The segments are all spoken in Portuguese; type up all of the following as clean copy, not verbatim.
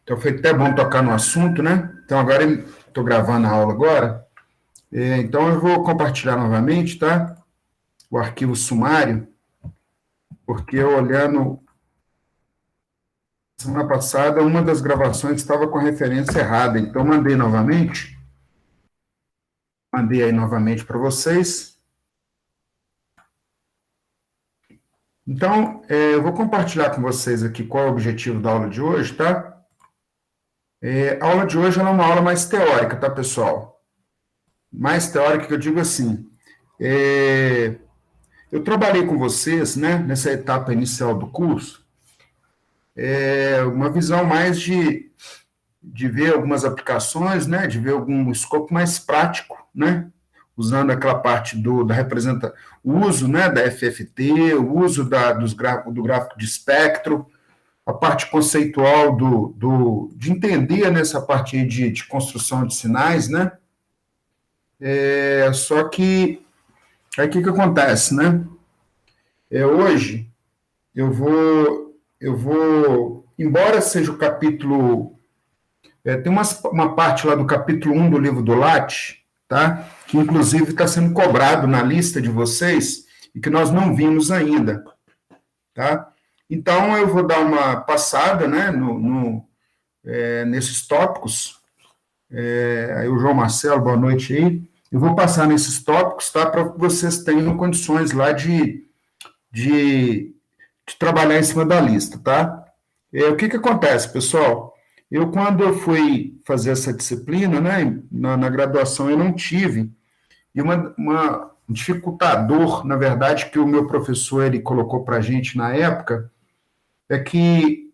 Então foi até bom tocar no assunto, né? Então agora estou gravando a aula agora. Então eu vou compartilhar novamente, tá? O arquivo sumário, porque eu olhando semana passada, uma das gravações estava com a referência errada. Então mandei aí novamente para vocês. Então, eu vou compartilhar com vocês aqui qual é o objetivo da aula de hoje, tá? A aula de hoje ela é uma aula mais teórica, tá, pessoal? Mais teórica que eu digo assim. Eu trabalhei com vocês, né, nessa etapa inicial do curso, uma visão mais de ver algumas aplicações, né, de ver algum escopo mais prático, né, usando aquela parte da representação, o uso, né, da FFT, o uso do gráfico de espectro, a parte conceitual de entender nessa parte aí de construção de sinais, né, só que aí o que acontece, né, hoje eu vou, embora seja o capítulo, tem uma parte lá do capítulo 1 do livro do Lattes, tá? Que inclusive está sendo cobrado na lista de vocês e que nós não vimos ainda, tá? Então eu vou dar uma passada, né, nesses tópicos. Aí o João Marcelo, boa noite aí. Eu vou passar nesses tópicos, tá? Para que vocês tenham condições lá de trabalhar em cima da lista, tá? O que acontece, pessoal? Quando eu fui fazer essa disciplina, né, na graduação, eu não tive, e um dificultador, na verdade, que o meu professor ele colocou para a gente na época, é que,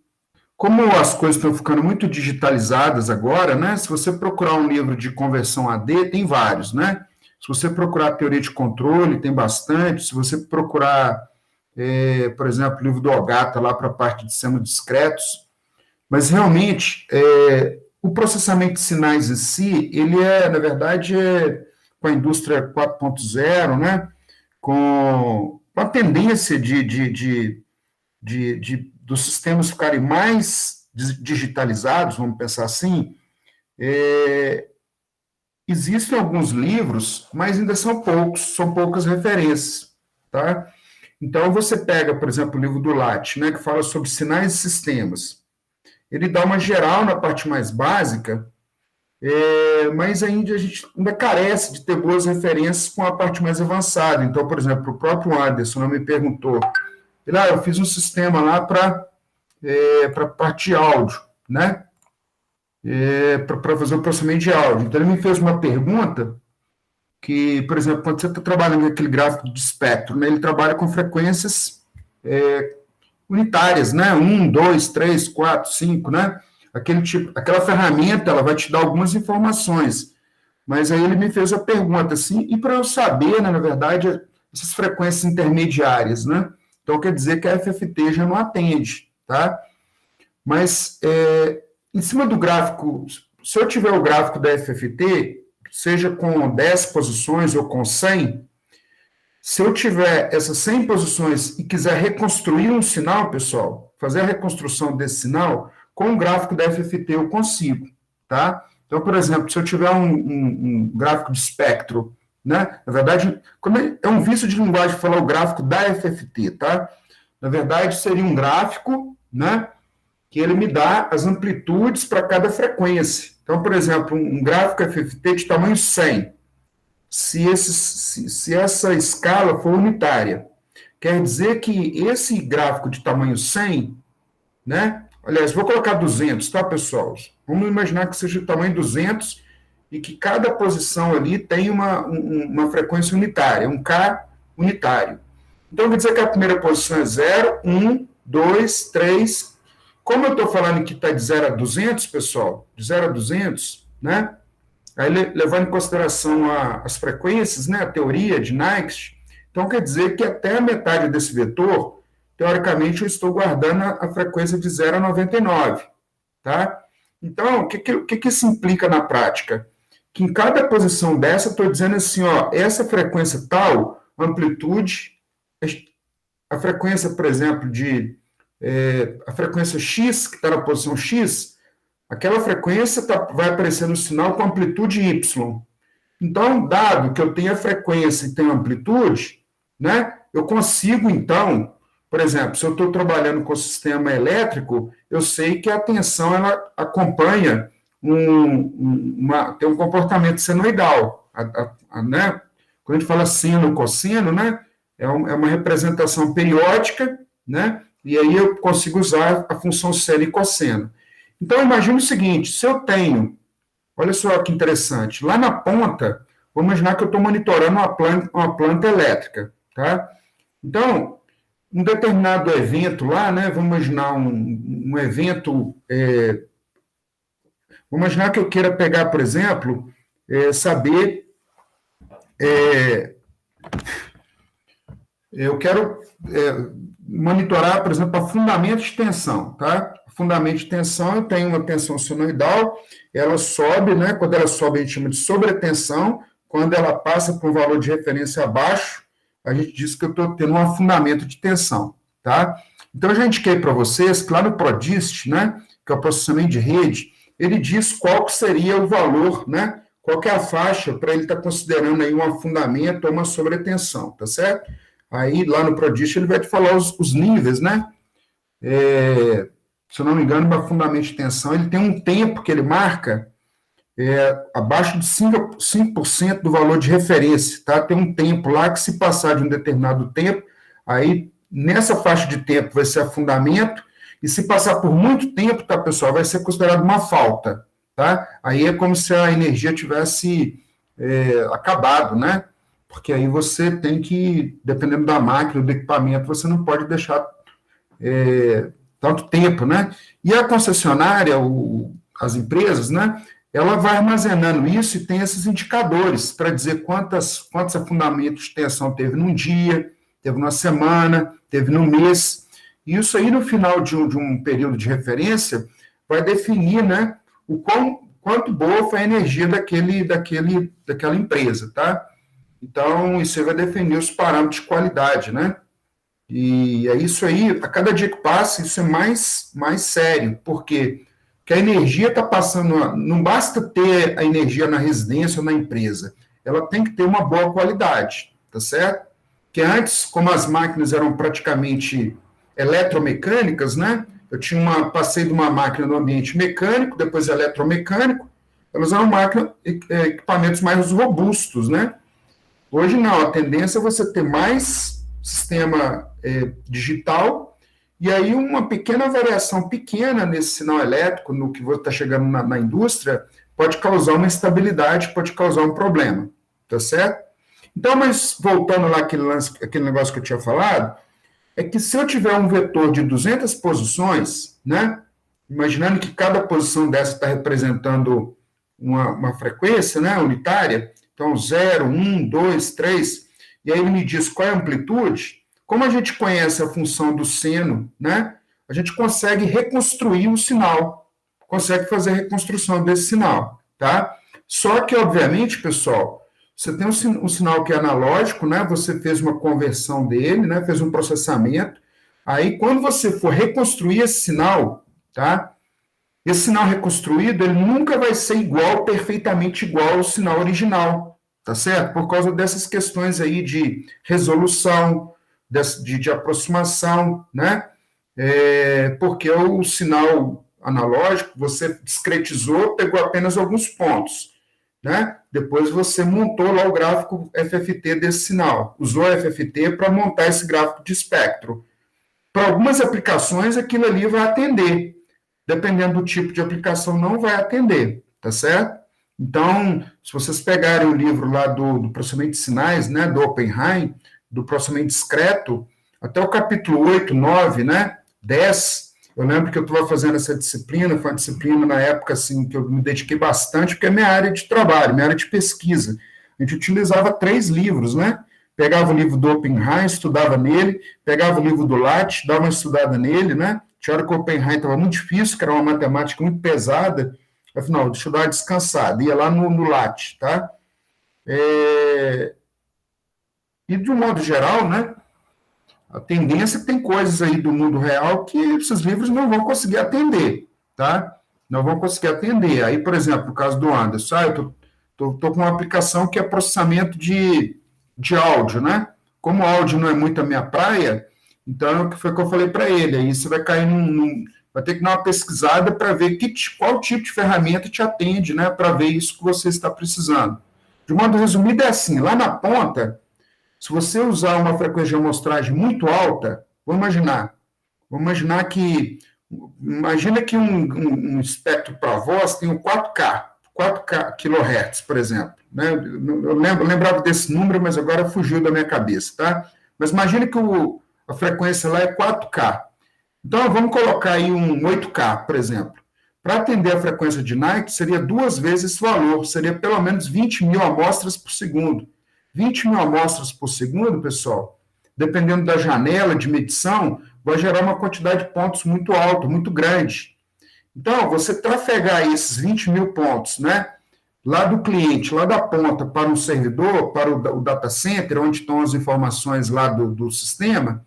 como as coisas estão ficando muito digitalizadas agora, né, se você procurar um livro de conversão AD, tem vários, né? Se você procurar teoria de controle, tem bastante. Se você procurar por exemplo, o livro do Ogata, lá para a parte de sistemas discretos, mas realmente o processamento de sinais em si, ele na verdade, com a indústria 4.0, né, com a tendência dos sistemas ficarem mais digitalizados, vamos pensar assim, existem alguns livros, mas ainda são poucas referências, tá? Então, você pega, por exemplo, o livro do Lattes, né, que fala sobre sinais e sistemas. Ele dá uma geral na parte mais básica, mas ainda a gente ainda carece de ter boas referências com a parte mais avançada. Então, por exemplo, o próprio Anderson me perguntou, eu fiz um sistema lá para a parte de áudio, né, para fazer o processamento de áudio. Então, ele me fez uma pergunta que, por exemplo, quando você está trabalhando com aquele gráfico de espectro, né, ele trabalha com frequências unitárias, né? 1, 2, 3, 4, 5, né? Aquela ferramenta, ela vai te dar algumas informações. Mas aí ele me fez a pergunta assim, e para eu saber, né, na verdade, essas frequências intermediárias, né? Então, quer dizer que a FFT já não atende, tá? Mas, em cima do gráfico, se eu tiver o gráfico da FFT, seja com 10 posições ou com 100, se eu tiver essas 100 posições e quiser reconstruir um sinal, pessoal, fazer a reconstrução desse sinal, com o gráfico da FFT eu consigo, tá? Então, por exemplo, se eu tiver um gráfico de espectro, né? Na verdade, é um vício de linguagem falar o gráfico da FFT, tá? Na verdade, seria um gráfico, né? Que ele me dá as amplitudes para cada frequência. Então, por exemplo, um gráfico FFT de tamanho 100, se essa escala for unitária, quer dizer que esse gráfico de tamanho 100, né? Aliás, vou colocar 200, tá, pessoal? Vamos imaginar que seja o tamanho 200 e que cada posição ali tem uma frequência unitária, um K unitário. Então, quer dizer que a primeira posição é 0, 1, 2, 3. Como eu estou falando que está de 0 a 200, pessoal, de 0 a 200, né? Aí, levando em consideração as frequências, né, a teoria de Nyquist, então quer dizer que até a metade desse vetor, teoricamente, eu estou guardando a frequência de 0 a 99, tá? Então, o que isso implica na prática? Que em cada posição dessa, eu estou dizendo assim, ó, essa frequência tal, amplitude, a frequência, por exemplo, a frequência X, que está na posição X, aquela frequência vai aparecer no sinal com amplitude Y. Então, dado que eu tenho a frequência e tenho amplitude, né, eu consigo, então, por exemplo, se eu estou trabalhando com o sistema elétrico, eu sei que a tensão ela acompanha tem um comportamento senoidal. Né? Quando a gente fala sino, cosseno, né, é uma representação periódica, né, e aí eu consigo usar a função seno e cosseno. Então, imagine o seguinte, se eu tenho, olha só que interessante, lá na ponta, vamos imaginar que eu estou monitorando uma planta elétrica, tá? Então, um determinado evento lá, né, vamos imaginar um evento, vamos imaginar que eu queira pegar, por exemplo, saber, eu quero monitorar, por exemplo, a fundamento de tensão, tá? Fundamento de tensão, eu tenho uma tensão senoidal, ela sobe, né? Quando ela sobe, a gente chama de sobretensão, quando ela passa por um valor de referência abaixo, a gente diz que eu estou tendo um afundamento de tensão, tá? Então, eu já indiquei para vocês que lá no PRODIST, né, que é o processamento de rede, ele diz qual que seria o valor, né? Qual que é a faixa para ele estar considerando aí um afundamento ou uma sobretensão, tá certo? Aí, lá no PRODIST, ele vai te falar os níveis, né? Se eu não me engano, o afundamento de tensão, ele tem um tempo que ele marca abaixo de 5% do valor de referência, tá? Tem um tempo lá que, se passar de um determinado tempo, aí, nessa faixa de tempo, vai ser afundamento, e se passar por muito tempo, tá, pessoal, vai ser considerado uma falta, tá? Aí é como se a energia tivesse acabado, né? Porque aí você tem que, dependendo da máquina, do equipamento, você não pode deixar tanto tempo, né? E a concessionária, as empresas, né? Ela vai armazenando isso e tem esses indicadores para dizer quantos afundamentos de tensão teve num dia, teve numa semana, teve num mês. E isso aí, no final de um período de referência, vai definir, né, quanto boa foi a energia daquela empresa, tá? Então, isso aí vai definir os parâmetros de qualidade, né? E é isso aí, a cada dia que passa, isso é mais sério, porque a energia está passando, não basta ter a energia na residência ou na empresa, ela tem que ter uma boa qualidade, tá certo? Que antes, como as máquinas eram praticamente eletromecânicas, né? Passei de uma máquina no ambiente mecânico, depois eletromecânico, elas eram equipamentos mais robustos, né? Hoje não, a tendência é você ter mais sistema digital, e aí uma pequena variação pequena nesse sinal elétrico, no que está chegando na indústria, pode causar uma instabilidade, pode causar um problema, tá certo? Então, mas voltando lá aquele negócio que eu tinha falado, é que se eu tiver um vetor de 200 posições, né, imaginando que cada posição dessa está representando uma frequência, né, unitária, então 0, 1, 2, 3, e aí ele me diz qual é a amplitude. Como a gente conhece a função do seno, né, a gente consegue reconstruir o sinal, consegue fazer a reconstrução desse sinal, tá? Só que, obviamente, pessoal, você tem um sinal que é analógico, né, você fez uma conversão dele, né, fez um processamento, aí quando você for reconstruir esse sinal, tá? Esse sinal reconstruído, ele nunca vai ser perfeitamente igual ao sinal original, tá certo? Por causa dessas questões aí de resolução, de aproximação, né? Porque o sinal analógico, você discretizou, pegou apenas alguns pontos, né? Depois você montou lá o gráfico FFT desse sinal, usou a FFT para montar esse gráfico de espectro. Para algumas aplicações, aquilo ali vai atender. Dependendo do tipo de aplicação, não vai atender, tá certo? Então, se vocês pegarem o livro lá do processamento de sinais, né, do Oppenheim, do processamento discreto, até o capítulo 8, 9, né, 10, eu lembro que eu estava fazendo essa disciplina, foi uma disciplina na época, assim, que eu me dediquei bastante, porque é minha área de trabalho, minha área de pesquisa. A gente utilizava 3 livros, né? Pegava o livro do Oppenheim, estudava nele, pegava o livro do Latte, dava uma estudada nele, né? Tinha hora que o Oppenheim estava muito difícil, que era uma matemática muito pesada. Eu falei, não, deixa eu dar uma descansada. Ia lá no Latte, tá? E, de um modo geral, né? A tendência é que tem coisas aí do mundo real que esses livros não vão conseguir atender, tá? nós vamos conseguir atender. Aí, por exemplo, no caso do Anderson, eu estou com uma aplicação que é processamento de áudio, né? Como o áudio não é muito a minha praia, então, foi o que eu falei para ele, aí você vai cair vai ter que dar uma pesquisada para ver qual tipo de ferramenta te atende, né, para ver isso que você está precisando. De modo resumido, é assim, lá na ponta, se você usar uma frequência de amostragem muito alta, imagina que um espectro para voz tem um 4K kHz, por exemplo. Né? Eu lembrava desse número, mas agora fugiu da minha cabeça, tá? Mas imagina que a frequência lá é 4K. Então, vamos colocar aí um 8K, por exemplo. Para atender a frequência de night, seria 2 vezes esse valor, seria pelo menos 20 mil amostras por segundo. 20 mil amostras por segundo, pessoal, dependendo da janela de medição, vai gerar uma quantidade de pontos muito alta, muito grande. Então, você trafegar esses 20 mil pontos, né, lá do cliente, lá da ponta, para um servidor, para o data center, onde estão as informações lá do sistema,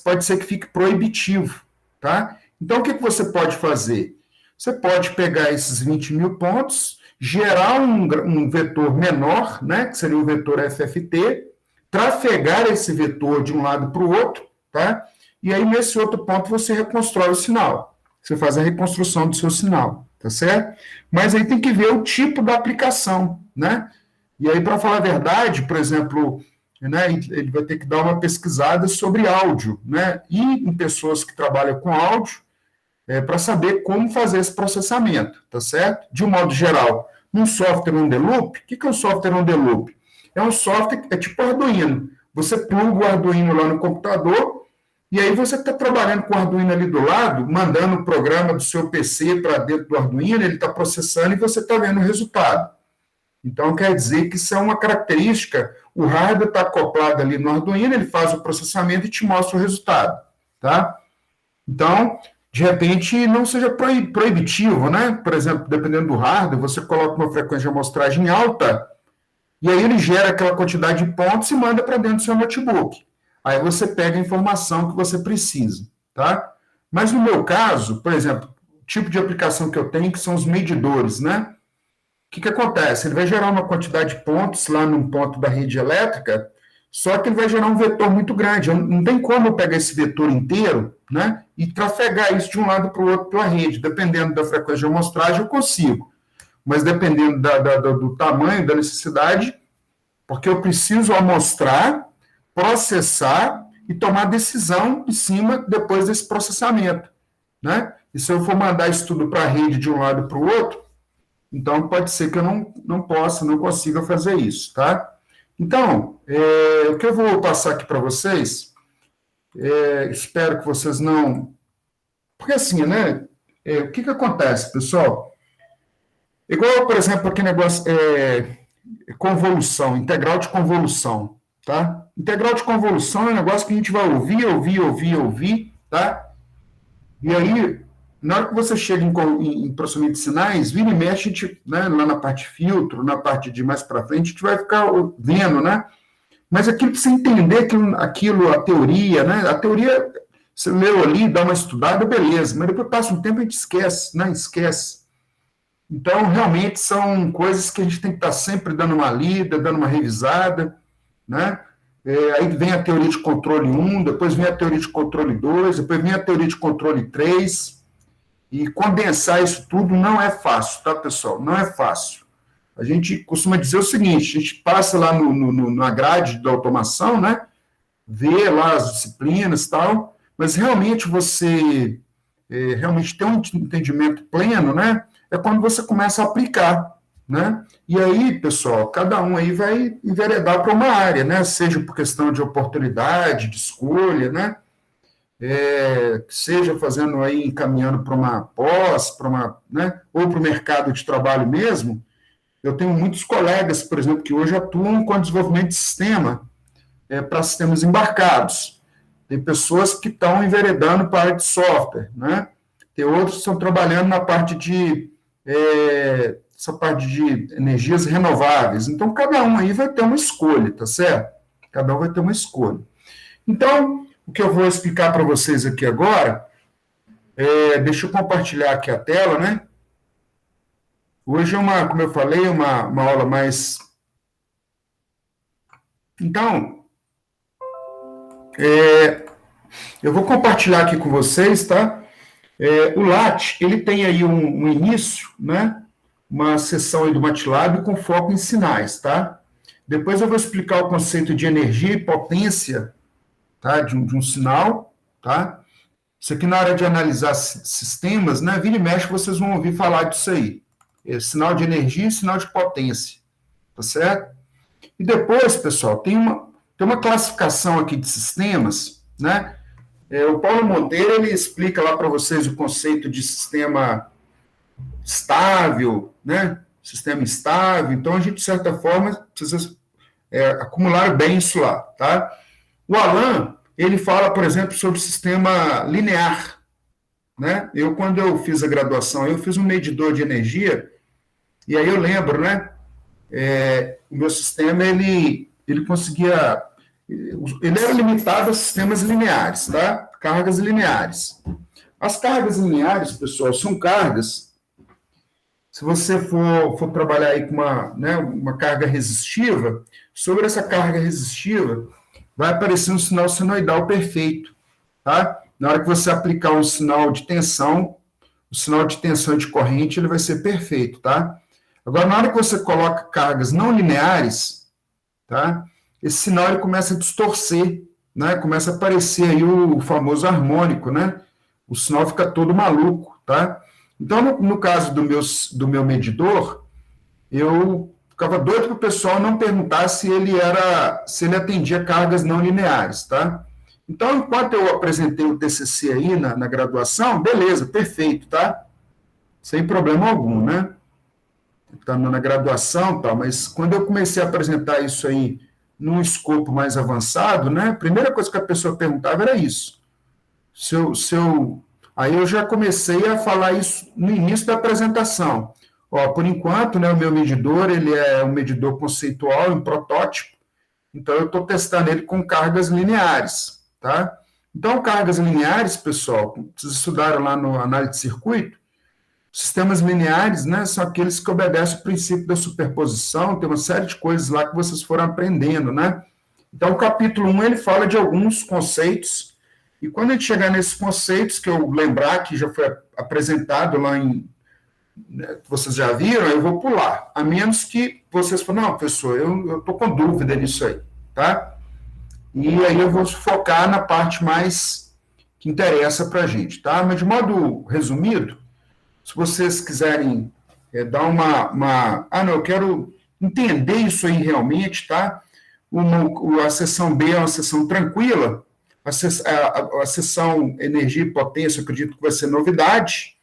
pode ser que fique proibitivo, tá? Então, o que você pode fazer? Você pode pegar esses 20 mil pontos, gerar um vetor menor, né, que seria o vetor FFT, trafegar esse vetor de um lado para o outro, tá? E aí, nesse outro ponto, você reconstrói o sinal. Você faz a reconstrução do seu sinal, tá certo? Mas aí tem que ver o tipo da aplicação, né? E aí, para falar a verdade, por exemplo, né, ele vai ter que dar uma pesquisada sobre áudio, né? E em pessoas que trabalham com áudio, para saber como fazer esse processamento, tá certo? De um modo geral, um software on the loop, o que é um software on the loop? É um software, é tipo Arduino. Você pluga o Arduino lá no computador, e aí você está trabalhando com o Arduino ali do lado, mandando o programa do seu PC para dentro do Arduino, ele está processando e você está vendo o resultado. Então, quer dizer que isso é uma característica, o hardware está acoplado ali no Arduino, ele faz o processamento e te mostra o resultado, tá? Então, de repente, não seja proibitivo, né? Por exemplo, dependendo do hardware, você coloca uma frequência de amostragem alta, e aí ele gera aquela quantidade de pontos e manda para dentro do seu notebook. Aí você pega a informação que você precisa, tá? Mas no meu caso, por exemplo, o tipo de aplicação que eu tenho, que são os medidores, né? O que acontece? Ele vai gerar uma quantidade de pontos lá num ponto da rede elétrica, só que ele vai gerar um vetor muito grande. Não tem como eu pegar esse vetor inteiro, né, e trafegar isso de um lado para o outro pela rede. Dependendo da frequência de amostragem, eu consigo. Mas dependendo do tamanho, da necessidade, porque eu preciso amostrar, processar e tomar decisão em cima depois desse processamento, né? E se eu for mandar isso tudo para a rede de um lado para o outro, então pode ser que eu não consiga fazer isso, tá? Então, o que eu vou passar aqui para vocês, espero que vocês não... Porque assim, né? O que acontece, pessoal? Igual, por exemplo, aquele negócio, convolução, integral de convolução, tá? Integral de convolução é um negócio que a gente vai ouvir, tá? E aí, na hora que você chega em processamento de sinais, vira e mexe, a gente, né, lá na parte de filtro, na parte de mais para frente, a gente vai ficar vendo, né? Mas aquilo para você entender aquilo, a teoria, né? A teoria, você leu ali, dá uma estudada, beleza, mas depois passa um tempo a gente esquece, né? Esquece. Então, realmente, são coisas que a gente tem que estar sempre dando uma lida, dando uma revisada, né? Aí vem a teoria de controle 1, depois vem a teoria de controle 2, depois vem a teoria de controle 3, e condensar isso tudo não é fácil, tá, pessoal? Não é fácil. A gente costuma dizer o seguinte, a gente passa lá na grade da automação, né? Vê lá as disciplinas e tal, mas realmente você realmente ter um entendimento pleno, né? É quando você começa a aplicar, né? E aí, pessoal, cada um aí vai enveredar para uma área, né? Seja por questão de oportunidade, de escolha, né? Seja fazendo aí, encaminhando para uma pós, né? Ou para o mercado de trabalho mesmo. Eu tenho muitos colegas, por exemplo, que hoje atuam com desenvolvimento de sistema para sistemas embarcados. Tem pessoas que estão enveredando para a área de software, né? Tem outros que estão trabalhando na parte essa parte de energias renováveis. Então, cada um aí vai ter uma escolha, tá certo? Cada um vai ter uma escolha. Então, o que eu vou explicar para vocês aqui agora, deixa eu compartilhar aqui a tela, né? Hoje é como eu falei, uma aula mais... Então, eu vou compartilhar aqui com vocês, tá? O LAT, ele tem aí um início, né? Uma sessão aí do MATLAB com foco em sinais, tá? Depois eu vou explicar o conceito de energia e potência, tá? De um sinal, tá? Isso aqui na hora de analisar sistemas, né? Vira e mexe, vocês vão ouvir falar disso aí. Sinal de energia e sinal de potência, tá certo? E depois, pessoal, tem uma classificação aqui de sistemas, né? O Paulo Monteiro, ele explica lá para vocês o conceito de sistema estável, né? Sistema estável. Então, a gente, de certa forma, precisa acumular bem isso lá, tá? O Alan, ele fala, por exemplo, sobre sistema linear, né? Quando eu fiz a graduação, eu fiz um medidor de energia, e aí eu lembro, né? O meu sistema, ele conseguia... Ele era limitado a sistemas lineares, tá? Cargas lineares. As cargas lineares, pessoal, são cargas... Se você for trabalhar aí com uma carga resistiva, sobre essa carga resistiva, vai aparecer um sinal senoidal perfeito, tá? Na hora que você aplicar um sinal de tensão, o sinal de tensão e de corrente, ele vai ser perfeito, tá? Agora, na hora que você coloca cargas não lineares, tá? Esse sinal ele começa a distorcer, né? Começa a aparecer aí o famoso harmônico, né? O sinal fica todo maluco, tá? Então, no caso do meu medidor, eu ficava doido para o pessoal não perguntar se ele atendia cargas não lineares, tá? Então, enquanto eu apresentei o TCC aí na graduação, beleza, perfeito, tá? Sem problema algum, né? Tá na graduação, tal, mas quando eu comecei a apresentar isso aí num escopo mais avançado, né? A primeira coisa que a pessoa perguntava era isso. Aí eu já comecei a falar isso no início da apresentação. Por enquanto, né, o meu medidor, ele é um medidor conceitual, um protótipo, então eu estou testando ele com cargas lineares, tá? Então, cargas lineares, pessoal, vocês estudaram lá no análise de circuito, sistemas lineares, né, são aqueles que obedecem o princípio da superposição, tem uma série de coisas lá que vocês foram aprendendo, né? Então, o capítulo 1, ele fala de alguns conceitos, e quando a gente chegar nesses conceitos, que eu lembrar que já foi apresentado lá vocês já viram, eu vou pular, a menos que vocês falem, não, professor, eu estou com dúvida nisso aí, tá? E aí eu vou focar na parte mais que interessa para a gente, tá? Mas de modo resumido, se vocês quiserem dar não, eu quero entender isso aí realmente, tá? A sessão B é uma sessão tranquila, a sessão energia e potência, eu acredito que vai ser novidade,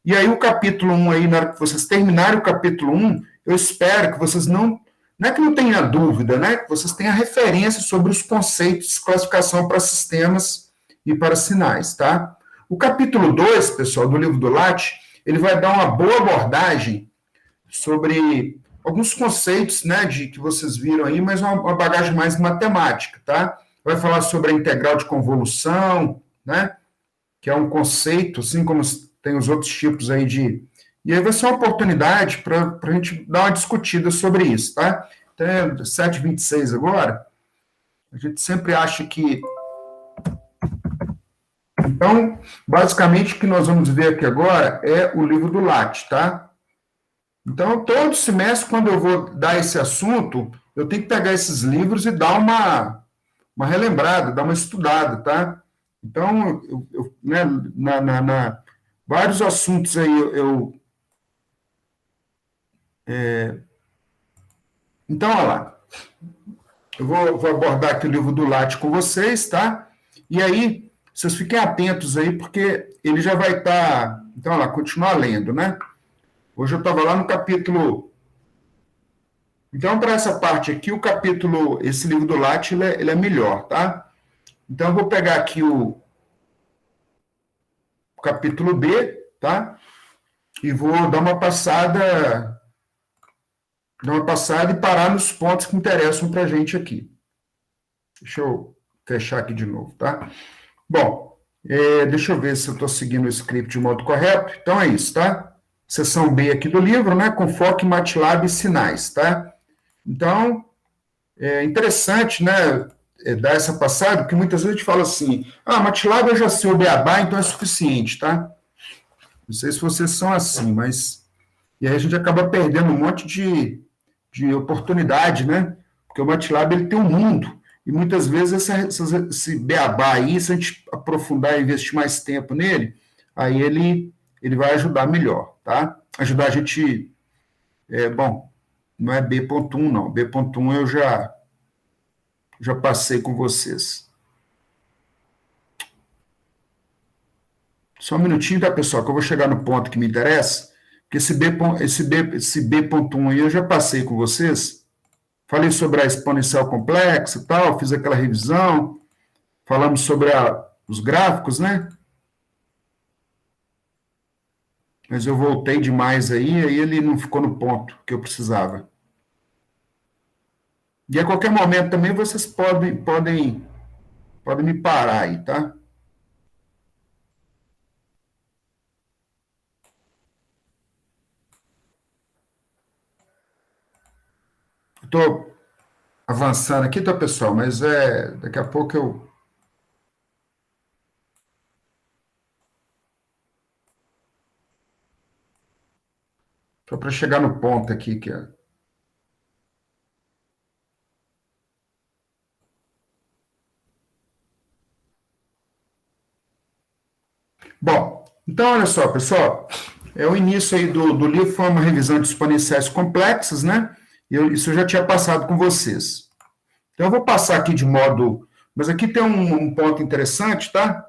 e aí o capítulo 1 aí, na hora que vocês terminarem o capítulo 1, eu espero que vocês não é que não tenha dúvida, né? Que vocês tenham referência sobre os conceitos de classificação para sistemas e para sinais, tá? O capítulo 2, pessoal, do livro do Latte, ele vai dar uma boa abordagem sobre alguns conceitos, né, que vocês viram aí, mas uma bagagem mais matemática, tá? Vai falar sobre a integral de convolução, né? Que é um conceito, assim como tem os outros tipos aí de... E aí vai ser uma oportunidade para a gente dar uma discutida sobre isso, tá? Então, 7h26 agora, a gente sempre acha que... Então, basicamente, o que nós vamos ver aqui agora é o livro do Latte, tá? Então, todo semestre, quando eu vou dar esse assunto, eu tenho que pegar esses livros e dar uma relembrada, dar uma estudada, tá? Então, né, vários assuntos aí Então, olha lá. Eu vou abordar aqui o livro do Latte com vocês, tá? E aí, vocês fiquem atentos aí, porque ele já vai estar... Então, olha lá, continuar lendo, né? Hoje eu estava lá no capítulo... Então, para essa parte aqui, esse livro do Latte, ele é melhor, tá? Então, eu vou pegar aqui o capítulo B, tá? E vou dar uma passada e parar nos pontos que interessam para a gente aqui. Deixa eu fechar aqui de novo, tá? Bom, deixa eu ver se eu estou seguindo o script de modo correto. Então, é isso, tá? seção B aqui do livro, né, com foco em MATLAB e sinais, tá? Então, é interessante, né, dar essa passada, porque muitas vezes a gente fala assim, MATLAB eu já sei o beabá, então é suficiente, tá? Não sei se vocês são assim, mas... E aí a gente acaba perdendo um monte de oportunidade, né? Porque o MATLAB, ele tem um mundo, e muitas vezes esse beabá aí, se a gente aprofundar e investir mais tempo nele, aí ele vai ajudar melhor, tá? Ajudar a gente... bom, não é B.1, não. B.1 eu já passei com vocês. Só um minutinho, tá, pessoal, que eu vou chegar no ponto que me interessa, porque esse B.1 aí eu já passei com vocês. Falei sobre a exponencial complexa e tal, fiz aquela revisão, falamos sobre os gráficos, né? Mas eu voltei demais aí ele não ficou no ponto que eu precisava. E a qualquer momento também vocês podem me parar aí, tá? Estou avançando aqui, tá, pessoal? Mas daqui a pouco eu... Só para chegar no ponto aqui, que é... Bom, então olha só, pessoal, o início aí do livro foi uma revisão de exponenciais complexas, né? Isso eu já tinha passado com vocês. Então eu vou passar aqui de modo... Mas aqui tem um ponto interessante, tá?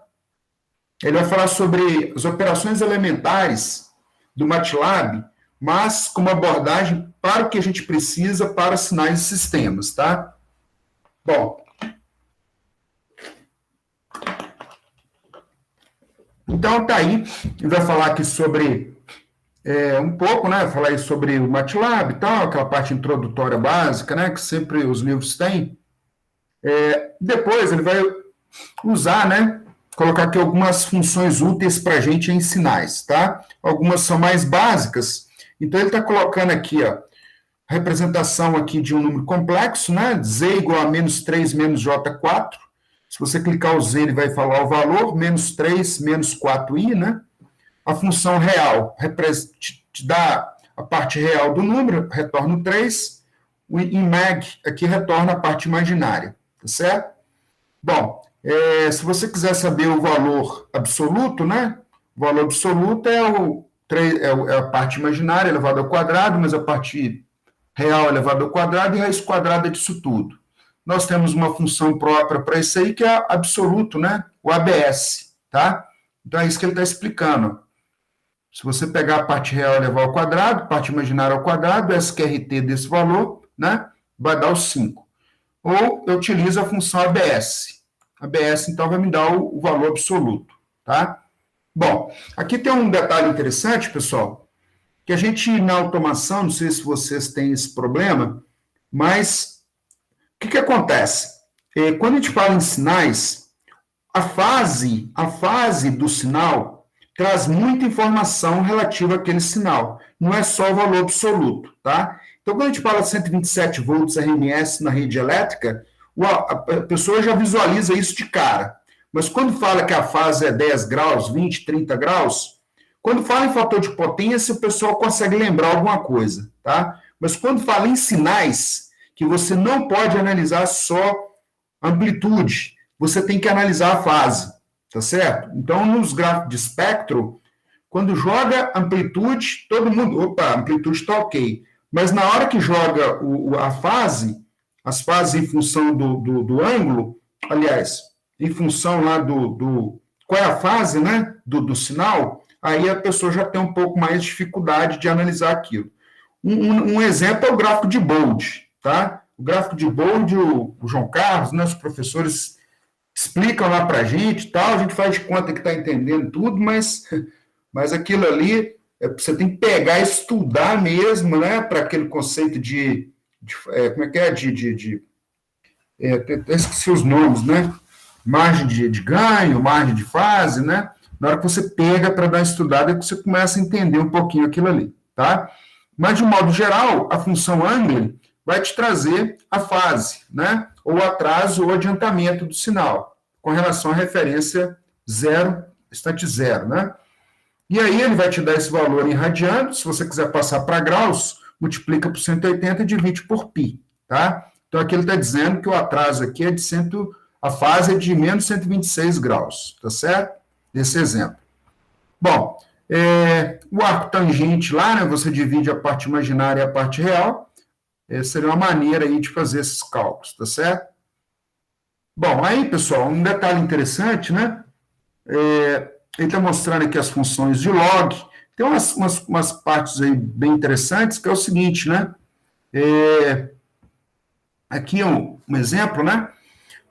Ele vai falar sobre as operações elementares do MATLAB, mas com uma abordagem para o que a gente precisa para sinais e sistemas, tá? Bom, então tá aí, ele vai falar aqui sobre um pouco, né? Falar aí sobre o MATLAB e tal, aquela parte introdutória básica, né? Que sempre os livros têm. Depois ele vai usar, né? Colocar aqui algumas funções úteis para a gente em sinais, tá? Algumas são mais básicas. Então ele está colocando aqui, ó, representação aqui de um número complexo, né? Z igual a menos 3 menos J4. Se você clicar o Z, ele vai falar o valor, menos 3 menos 4i, né? A função real te dá a parte real do número, retorna o 3. O imag aqui retorna a parte imaginária, tá certo? Bom, se você quiser saber o valor absoluto, né? O valor absoluto é a parte imaginária elevada ao quadrado, mas a parte real elevado ao quadrado e raiz quadrada disso tudo. Nós temos uma função própria para isso aí, que é absoluto, né? O ABS, tá? Então, é isso que ele está explicando. Se você pegar a parte real e levar ao quadrado, parte imaginária ao quadrado, o SQRT desse valor, né? Vai dar o 5. Ou eu utilizo a função ABS. ABS, então, vai me dar o valor absoluto, tá? Bom, aqui tem um detalhe interessante, pessoal, que a gente, na automação, não sei se vocês têm esse problema, mas o que acontece? Quando a gente fala em sinais, a fase do sinal traz muita informação relativa àquele sinal. Não é só o valor absoluto, tá? Então, quando a gente fala de 127 volts RMS na rede elétrica, a pessoa já visualiza isso de cara. Mas quando fala que a fase é 10 graus, 20, 30 graus, quando fala em fator de potência, o pessoal consegue lembrar alguma coisa, tá? Mas quando fala em sinais, que você não pode analisar só amplitude, você tem que analisar a fase, tá certo? Então, nos gráficos de espectro, quando joga amplitude, todo mundo, opa, amplitude está ok. Mas na hora que joga a fase, as fases em função do ângulo, aliás, em função lá qual é a fase, né, do sinal, aí a pessoa já tem um pouco mais de dificuldade de analisar aquilo. Um exemplo é o gráfico de Bode, tá? O gráfico de Bode, o João Carlos, né, os professores explicam lá para a gente, tal, a gente faz de conta que está entendendo tudo, mas aquilo ali, você tem que pegar e estudar mesmo, né, para aquele conceito como é que é, esqueci os nomes, né, margem de ganho, margem de fase, né, Na hora que você pega para dar uma estudada, você começa a entender um pouquinho aquilo ali, tá? Mas, de um modo geral, a função angle vai te trazer a fase, né? Ou atraso ou adiantamento do sinal, com relação à referência zero, instante zero, né? E aí ele vai te dar esse valor em radianos. Se você quiser passar para graus, multiplica por 180 e divide por π, tá? Então aqui ele está dizendo que o atraso aqui é de a fase é de menos 126 graus, tá certo? Esse exemplo. Bom, o arco tangente lá, né? Você divide a parte imaginária e a parte real. Seria uma maneira aí de fazer esses cálculos, tá certo? Bom, aí, pessoal, um detalhe interessante, né? Ele está mostrando aqui as funções de log. Tem umas partes aí bem interessantes, que é o seguinte, né? Aqui é um exemplo, né?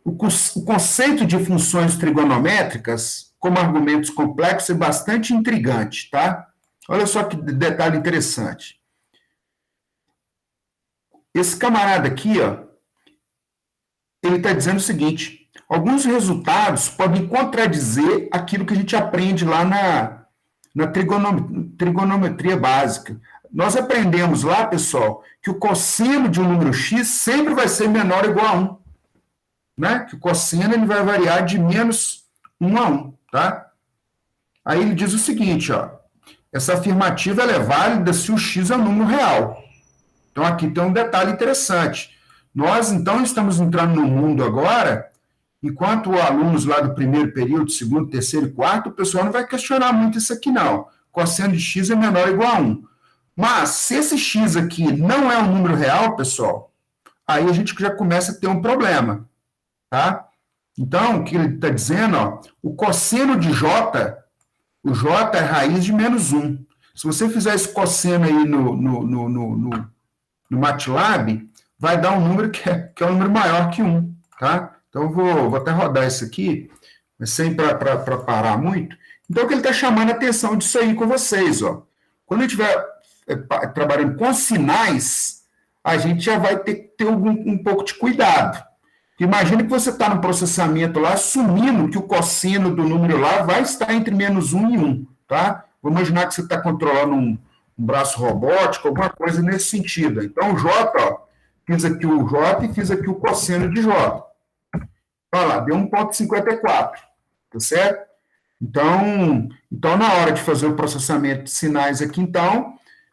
O conceito de funções trigonométricas como argumentos complexos é bastante intrigante, tá? Olha só que detalhe interessante. Esse camarada aqui, ó, ele está dizendo o seguinte: alguns resultados podem contradizer aquilo que a gente aprende lá na trigonometria básica. Nós aprendemos lá, pessoal, que o cosseno de um número x sempre vai ser menor ou igual a 1. Né? Que o cosseno ele vai variar de menos 1 a 1. Tá? Aí ele diz o seguinte, ó, essa afirmativa ela é válida se o x é um número real. Então aqui tem um detalhe interessante. Nós, então, estamos entrando no mundo agora, enquanto alunos lá do primeiro período, segundo, terceiro e quarto, o pessoal não vai questionar muito isso aqui, não. Cosseno de x é menor ou igual a 1. Mas, se esse x aqui não é um número real, pessoal, aí a gente já começa a ter um problema. Tá? Então, o que ele está dizendo, ó, o cosseno de j, o j é raiz de menos 1. Se você fizer esse cosseno aí no MATLAB, vai dar um número que é um número maior que 1. Tá? Então, eu vou até rodar isso aqui, mas sem para parar muito. Então, o que ele está chamando a atenção disso aí com vocês. Ó. Quando a gente estiver trabalhando com sinais, a gente já vai ter que ter um pouco de cuidado. Imagina que você está no processamento lá, assumindo que o cosseno do número lá vai estar entre menos 1 e 1, tá? Vamos imaginar que você está controlando um braço robótico, alguma coisa nesse sentido. Então, o J, ó, fiz aqui o J e fiz aqui o cosseno de J. Olha lá, deu 1,54, tá certo? Então, na hora de fazer o processamento de sinais aqui, então,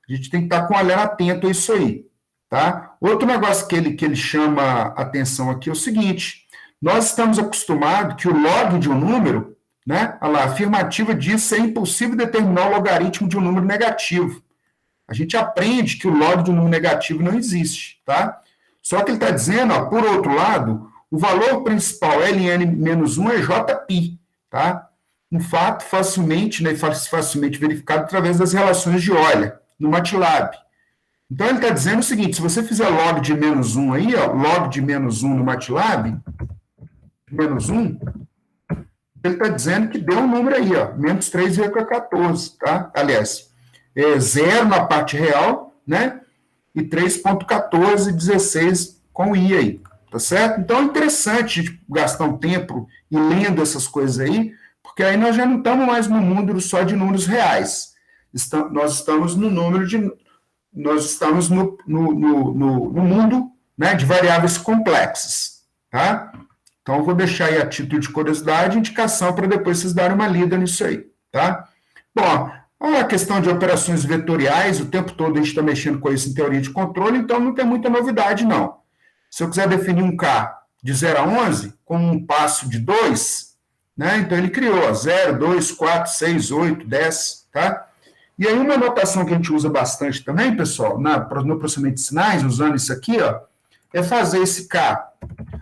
a gente tem que estar com o olhar atento a isso aí. Tá? Outro negócio que ele chama a atenção aqui é o seguinte: nós estamos acostumados que o log de um número, né? Olha lá, a afirmativa diz ser impossível determinar o logaritmo de um número negativo. A gente aprende que o log de um número negativo não existe, tá? Só que ele está dizendo, ó, por outro lado, o valor principal ln-1 é jπ, tá? Um fato facilmente verificado através das relações de Euler, no MATLAB. Então, ele está dizendo o seguinte: se você fizer log de menos 1 aí, ó, log de menos 1 no MATLAB, menos 1, ele está dizendo que deu um número aí, ó, menos 3,14, tá? Aliás, 0 na parte real, né? E 3,1416 com i aí, tá certo? Então, é interessante a gente gastar um tempo e lendo essas coisas aí, porque aí nós já não estamos mais no mundo só de números reais. Nós estamos no mundo, né, de variáveis complexas, tá? Então, eu vou deixar aí a título de curiosidade, indicação para depois vocês darem uma lida nisso aí, tá? Bom, a questão de operações vetoriais, o tempo todo a gente está mexendo com isso em teoria de controle, então não tem muita novidade, não. Se eu quiser definir um K de 0 a 11, com um passo de 2, né, então ele criou 0, 2, 4, 6, 8, 10, tá? E aí uma notação que a gente usa bastante também, pessoal, no processamento de sinais, usando isso aqui, ó, é fazer esse K.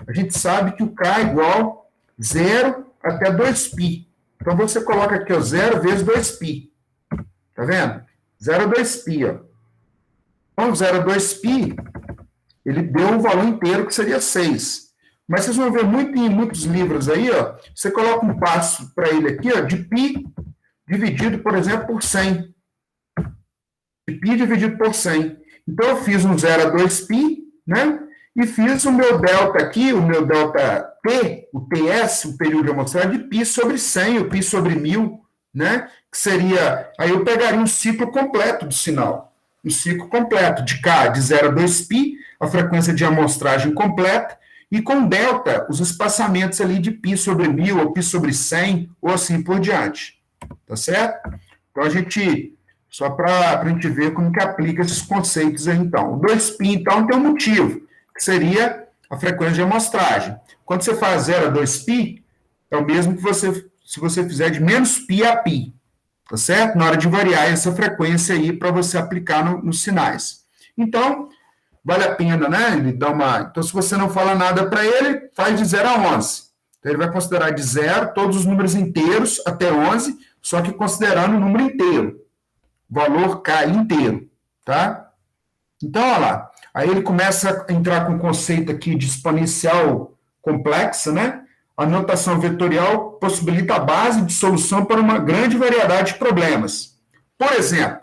A gente sabe que o K é igual 0 até 2π. Então, você coloca aqui, ó, 0 vezes 2π. Tá vendo? 0 a 2π, ó. Então, 0 a 2π, ele deu um valor inteiro que seria 6. Mas vocês vão ver em muitos livros aí, ó, você coloca um passo para ele aqui, ó, de π dividido, por exemplo, por 100. De π dividido por 100. Então, eu fiz um 0 a 2π, né? E fiz o meu delta aqui, o meu delta T, o TS, o período de amostragem, de π sobre 100, o π sobre 1000, né? Que seria, aí eu pegaria um ciclo completo do sinal, um ciclo completo de K de 0 a 2π, a frequência de amostragem completa, e com delta, os espaçamentos ali de π sobre 1000, ou π sobre 100, ou assim por diante, tá certo? Então, só para a gente ver como que aplica esses conceitos aí, então. O 2π, então, tem um motivo, que seria a frequência de amostragem. Quando você faz 0 a 2π, é o mesmo que se você fizer de menos π a π, tá certo? Na hora de variar essa frequência aí para você aplicar nos sinais. Então, vale a pena, né? Ele dá uma. Então, se você não fala nada para ele, faz de 0 a 11. Então, ele vai considerar de 0 todos os números inteiros até 11, só que considerando o número inteiro, valor K inteiro, tá? Então, olha lá. Aí ele começa a entrar com o conceito aqui de exponencial complexa, né? A notação vetorial possibilita a base de solução para uma grande variedade de problemas. Por exemplo,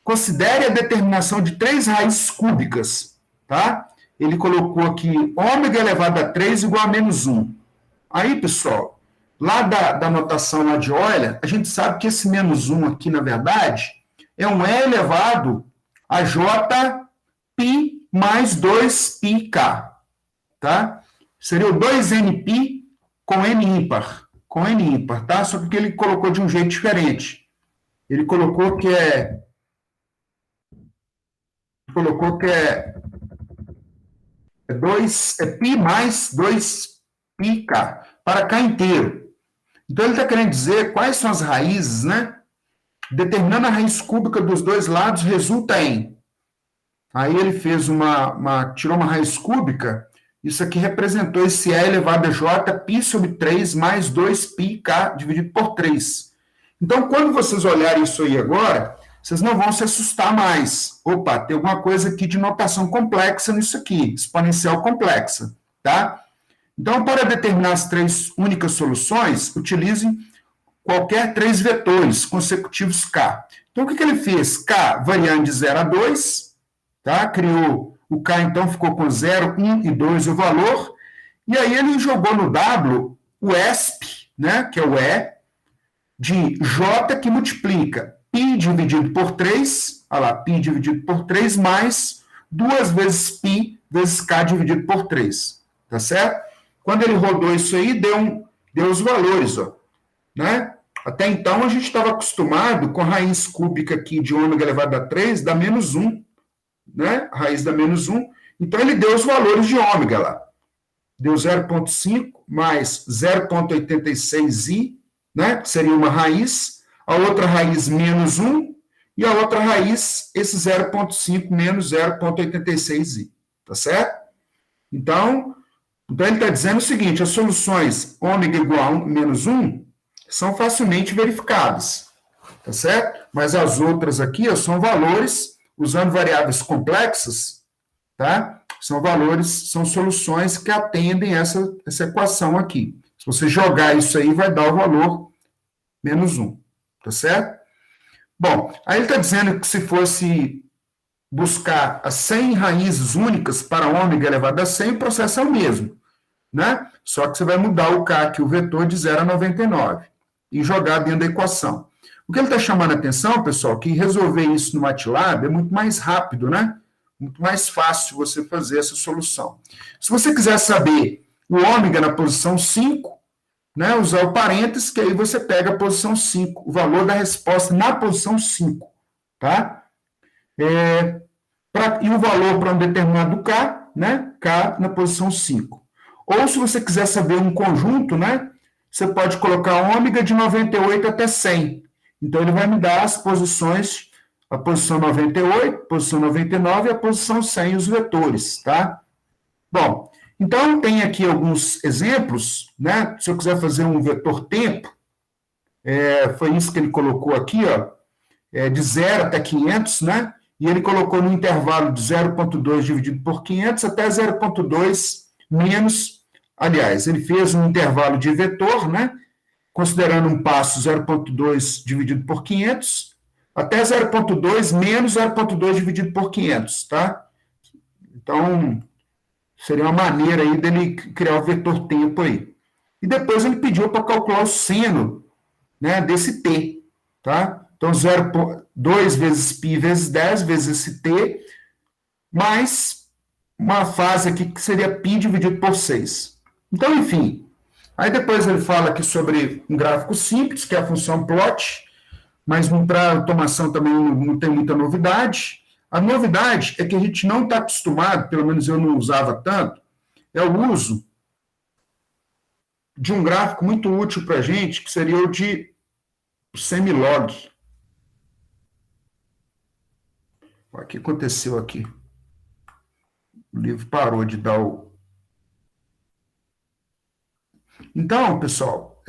considere a determinação de 3 raízes cúbicas, tá? Ele colocou aqui ômega elevado a 3 igual a menos 1. Aí, pessoal, lá da notação lá de Euler, a gente sabe que esse menos 1 aqui, na verdade, é um E elevado a J π mais 2πk, tá? Seria o 2nπ com n ímpar, tá? Só que ele colocou de um jeito diferente. Ele colocou que é π mais 2πk, para K inteiro. Então, ele está querendo dizer quais são as raízes, né? Determinando a raiz cúbica dos dois lados, resulta em. Aí ele fez tirou uma raiz cúbica, isso aqui representou esse E elevado a J, π sobre 3 mais 2πk dividido por 3. Então, quando vocês olharem isso aí agora, vocês não vão se assustar mais. Opa, tem alguma coisa aqui de notação complexa nisso aqui, exponencial complexa, tá? Então, para determinar as 3 únicas soluções, utilize qualquer 3 vetores consecutivos K. Então, o que ele fez? K variando de 0 a 2, tá? Criou o K, então, ficou com 0, 1 e 2 o valor, e aí ele jogou no W o ESP, né, que é o E, de J que multiplica π dividido por 3, olha lá, π dividido por 3, mais 2 vezes π vezes K dividido por 3, tá certo? Quando ele rodou isso aí, deu os valores, ó, né? Até então, a gente estava acostumado com a raiz cúbica aqui de ômega elevado a 3, dá menos 1, né? A raiz dá menos 1. Então, ele deu os valores de ômega lá. Deu 0,5 mais 0,86i, né? Que seria uma raiz. A outra raiz, menos 1. E a outra raiz, esse 0,5 menos 0,86i. Tá certo? Então, ele está dizendo o seguinte, as soluções ômega igual a menos 1 são facilmente verificáveis, tá certo? Mas as outras aqui, ó, são valores, usando variáveis complexas, tá? São soluções que atendem essa equação aqui. Se você jogar isso aí, vai dar o valor menos 1, tá certo? Bom, aí ele está dizendo que se fosse buscar as 100 raízes únicas para ômega elevado a 100, o processo é o mesmo, né? Só que você vai mudar o K, que o vetor, de 0 a 99, e jogar dentro da equação. O que ele está chamando a atenção, pessoal, que resolver isso no MATLAB é muito mais rápido, né? Muito mais fácil você fazer essa solução. Se você quiser saber o ômega na posição 5, né, usar o parênteses, que aí você pega a posição 5, o valor da resposta na posição 5, tá? E o valor para um determinado K, né? K na posição 5. Ou se você quiser saber um conjunto, né? Você pode colocar ômega de 98 até 100. Então, ele vai me dar as posições, a posição 98, a posição 99 e a posição 100, os vetores, tá? Bom, então, tem aqui alguns exemplos, né? Se eu quiser fazer um vetor tempo, foi isso que ele colocou aqui, ó, de 0 até 500, né? E ele colocou no intervalo de 0,2 dividido por 500 até 0,2 menos. Aliás, ele fez um intervalo de vetor, né? Considerando um passo 0,2 dividido por 500, até 0,2 menos 0,2 dividido por 500, tá? Então, seria uma maneira aí dele criar o vetor tempo aí. E depois ele pediu para calcular o seno, né, desse T. tá? Então, 2 vezes π vezes 10 vezes esse t, mais uma fase aqui que seria π dividido por 6. Então, enfim, aí depois ele fala aqui sobre um gráfico simples, que é a função plot, mas para automação também não tem muita novidade. A novidade é que a gente não está acostumado, pelo menos eu não usava tanto, é o uso de um gráfico muito útil para a gente, que seria o de semilog. O que aconteceu aqui? O livro parou de dar o... Então, pessoal,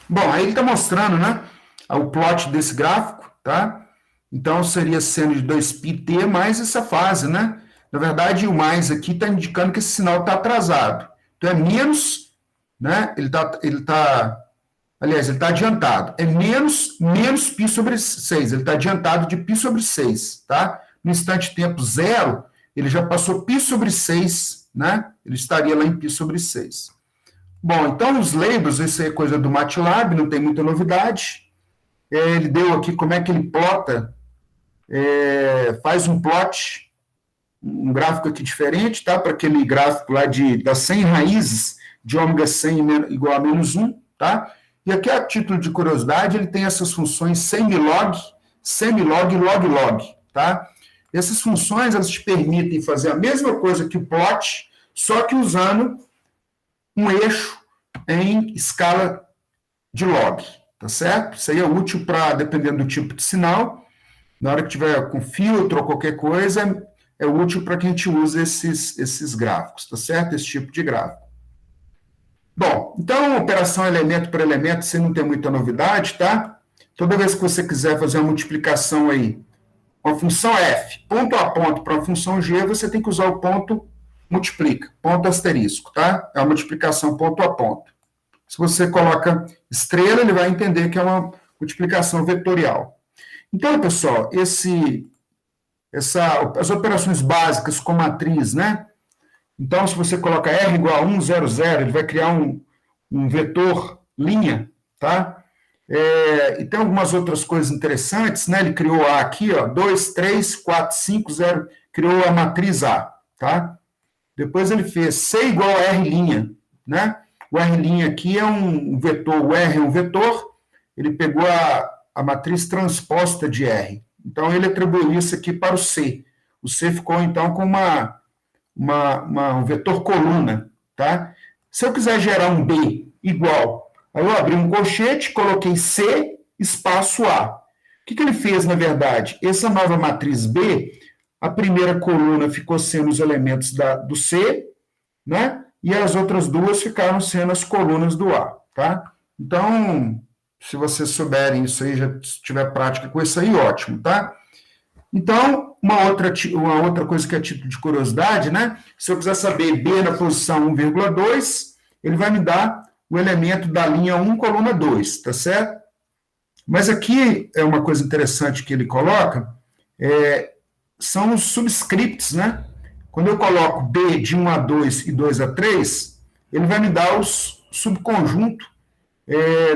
bom, aí ele está mostrando, né, o plot desse gráfico, tá? Então, seria seno de 2πt mais essa fase, né? Na verdade, o mais aqui está indicando que esse sinal está atrasado. Então, é menos, né? Aliás, ele está adiantado. É menos π sobre 6. Ele está adiantado de π sobre 6, tá? No instante tempo zero, ele já passou π sobre 6, né? Ele estaria lá em π sobre 6. Bom, então os labels, isso é coisa do MATLAB, não tem muita novidade. Ele deu aqui como é que ele plota, faz um plot, um gráfico aqui diferente, tá? Para aquele gráfico lá das 100 raízes de ômega 100 igual a menos 1, tá? E aqui, a título de curiosidade, ele tem essas funções semilog, semilog e log-log, tá? Essas funções, elas te permitem fazer a mesma coisa que o plot, só que usando um eixo em escala de log, tá certo? Isso aí é útil para, dependendo do tipo de sinal, na hora que tiver com filtro ou qualquer coisa, é útil para que a gente use esses gráficos, tá certo? Esse tipo de gráfico. Bom, então, operação elemento por elemento, você não tem muita novidade, tá? Toda vez que você quiser fazer uma multiplicação aí, com a função f, ponto a ponto para a função g, você tem que usar o ponto multiplica, ponto asterisco, tá? É uma multiplicação ponto a ponto. Se você coloca estrela, ele vai entender que é uma multiplicação vetorial. Então, pessoal, as operações básicas com matriz, né? Então, se você coloca R igual a 1, 0, 0, ele vai criar um vetor linha, tá? E tem algumas outras coisas interessantes, né? Ele criou A aqui, ó, 2, 3, 4, 5, 0, criou a matriz A, tá? Depois ele fez C igual a R', né? O R' aqui é um vetor, o R é um vetor, ele pegou a matriz transposta de R. Então, ele atribuiu isso aqui para o C. O C ficou, então, com um vetor coluna, tá? Se eu quiser gerar um B igual, aí eu abri um colchete, coloquei C, espaço A. O que ele fez, na verdade? Essa nova matriz B, a primeira coluna ficou sendo os elementos do C, né? E as outras duas ficaram sendo as colunas do A, tá? Então, se vocês souberem isso aí, já tiver prática com isso aí, ótimo, tá? Então, uma outra coisa que é título de curiosidade, né? Se eu quiser saber B na posição 1,2, ele vai me dar o elemento da linha 1, coluna 2, tá certo? Mas aqui é uma coisa interessante que ele coloca, são os subscripts, né? Quando eu coloco B de 1 a 2 e 2 a 3, ele vai me dar os subconjuntos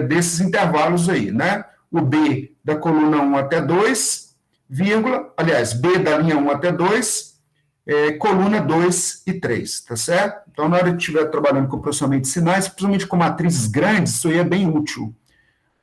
desses intervalos aí, né? O B da coluna 1 até 2, vírgula, aliás, B da linha 1 até 2, coluna 2 e 3, tá certo? Então, na hora que estiver trabalhando com processamento de sinais, principalmente com matrizes grandes, isso aí é bem útil.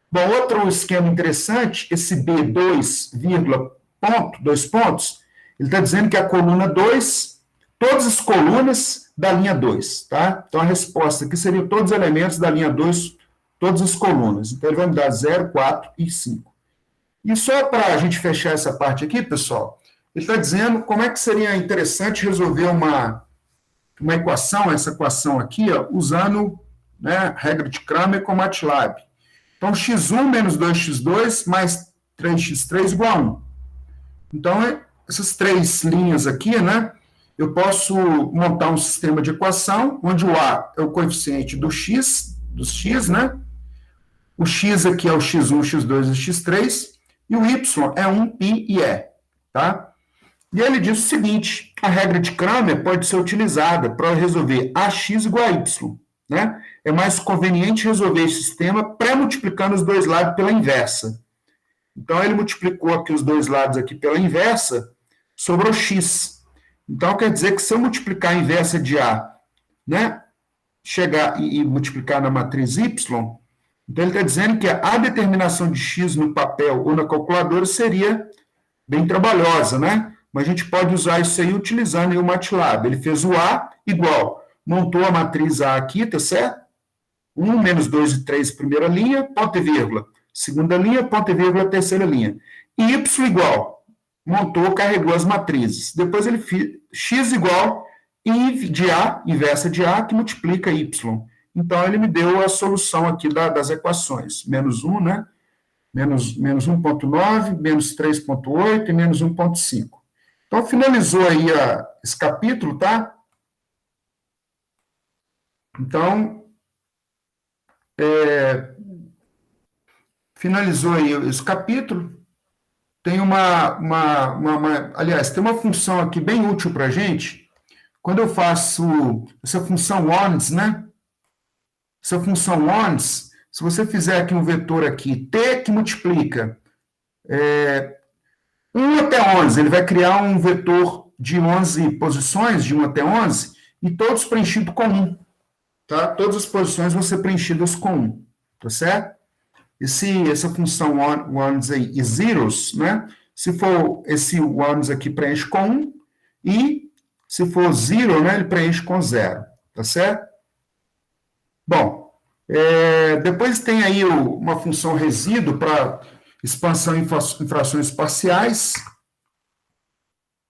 Bom, outro esquema interessante, esse B2, vírgula, ponto, 2 pontos, ele está dizendo que a coluna 2, todas as colunas da linha 2, tá? Então, a resposta aqui seria todos os elementos da linha 2, todas as colunas. Então, ele vai me dar 0, 4 e 5. E só para a gente fechar essa parte aqui, pessoal, ele está dizendo como é que seria interessante resolver uma equação, essa equação aqui, ó, usando, né, regra de Cramer com MATLAB. Então, x1 menos 2x2 mais 3x3 igual a 1. Então, essas três linhas aqui, né, eu posso montar um sistema de equação, onde o A é o coeficiente dos x, né, o x aqui é o x1, x2 e x3, e o y é 1, π e e, tá? E ele diz o seguinte, a regra de Cramer pode ser utilizada para resolver ax igual a y, né? É mais conveniente resolver esse sistema pré-multiplicando os dois lados pela inversa. Então, ele multiplicou aqui os dois lados aqui pela inversa, sobrou x. Então, quer dizer que se eu multiplicar a inversa de A, né, chegar e multiplicar na matriz y, então ele está dizendo que a determinação de x no papel ou na calculadora seria bem trabalhosa, né? Mas a gente pode usar isso aí utilizando aí o MATLAB. Ele fez o A igual, montou a matriz A aqui, tá certo? 1, menos 2 e 3, primeira linha, ponto e vírgula. Segunda linha, ponto e vírgula, terceira linha. E y igual, montou, carregou as matrizes. Depois ele fez x igual, I de A, inversa de A, que multiplica y. Então, ele me deu a solução aqui das equações. Menos 1, né? Menos 1,9, menos 3,8 e menos 1,5. Então, finalizou aí esse capítulo, tá? Então, finalizou aí esse capítulo. Tem aliás, tem uma função aqui bem útil para a gente. Quando eu faço essa função ONS, né? Essa função ONS, se você fizer aqui um vetor aqui, T que multiplica 1 até 11, ele vai criar um vetor de 11 posições, de 1 até 11, e todos preenchidos com 1. Tá? Todas as posições vão ser preenchidas com 1. Tá certo? Essa função ones aí, e zeros, né? Se for esse ones aqui, preenche com 1, e se for zero, né, ele preenche com 0. Tá certo? Bom, depois tem aí uma função resíduo para expansão em frações parciais,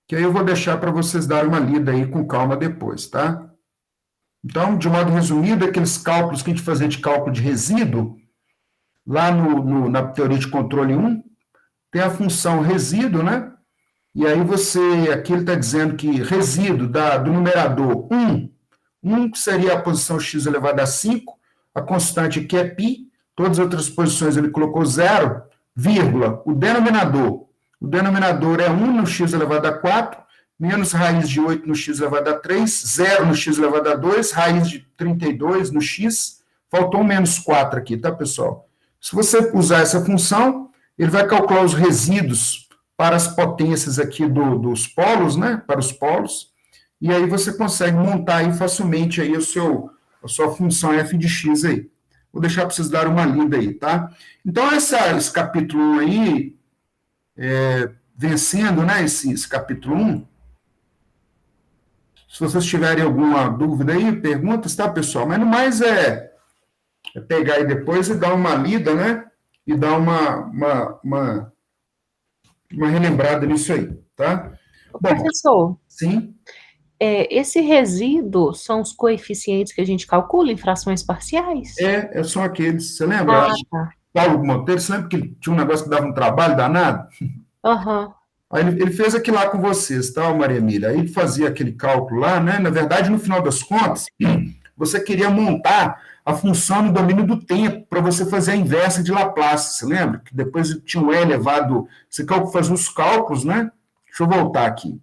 que aí eu vou deixar para vocês darem uma lida aí com calma depois, tá? Então, de modo resumido, aqueles cálculos que a gente fazia de cálculo de resíduo, lá na teoria de controle 1, tem a função resíduo, né? E aí aqui ele está dizendo que resíduo do numerador 1 que seria a posição x elevado a 5, a constante aqui é π, todas as outras posições ele colocou 0, vírgula, o denominador é 1 no x elevado a 4, menos raiz de 8 no x elevado a 3, 0 no x elevado a 2, raiz de 32 no x, faltou um menos 4 aqui, tá, pessoal? Se você usar essa função, ele vai calcular os resíduos para as potências aqui dos polos, né, para os polos, e aí você consegue montar aí facilmente aí a sua função f de x aí. Vou deixar para vocês darem uma lida aí, tá? Então, esse capítulo 1 aí, vencendo, né, esse capítulo 1, se vocês tiverem alguma dúvida aí, perguntas, tá, pessoal? Mas no mais é pegar aí depois e dar uma lida, né? E dar uma relembrada nisso aí, tá? Bom, professor, sim. Esse resíduo são os coeficientes que a gente calcula em frações parciais? São aqueles. Você lembra? Tá. Paulo Monteiro, você lembra que tinha um negócio que dava um trabalho danado? Aham. Aí ele fez aquilo lá com vocês, tá, Maria Emília? Aí ele fazia aquele cálculo lá, né? Na verdade, no final das contas, você queria montar a função no domínio do tempo para você fazer a inversa de Laplace, você lembra? Que depois tinha um E elevado, você fazia os cálculos, né? Deixa eu voltar aqui.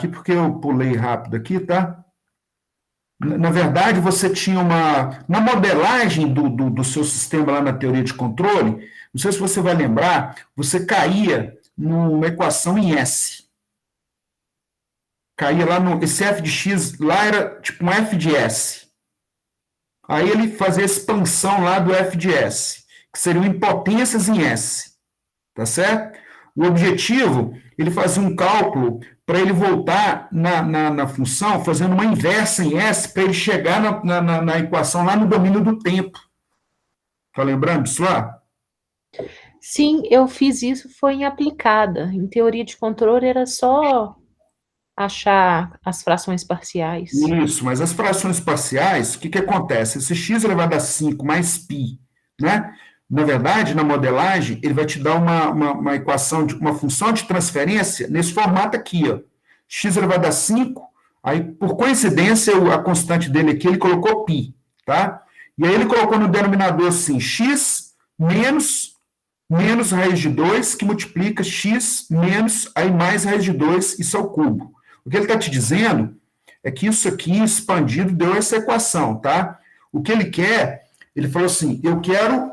Porque eu pulei rápido aqui, tá? Na verdade, você tinha na modelagem do seu sistema lá na teoria de controle, não sei se você vai lembrar, você caía numa equação em S. Caía lá esse f de x, lá era tipo um f de S. Aí ele fazia a expansão lá do f de S, que seriam em potências em S. Tá certo? O objetivo, ele fazia um cálculo para ele voltar na função, fazendo uma inversa em S, para ele chegar na equação lá no domínio do tempo. Está lembrando disso lá? Sim, eu fiz isso, foi em aplicada. Em teoria de controle era só achar as frações parciais. Isso, mas as frações parciais, o que acontece? Esse x elevado a 5 mais π, né? Na verdade, na modelagem, ele vai te dar uma equação, uma função de transferência nesse formato aqui, ó. X elevado a 5, aí, por coincidência, a constante dele aqui, ele colocou π, tá? E aí ele colocou no denominador assim, x menos raiz de 2, que multiplica x menos, aí mais raiz de 2, isso ao cubo. O que ele está te dizendo é que isso aqui expandido deu essa equação, tá? O que ele quer, ele falou assim, eu quero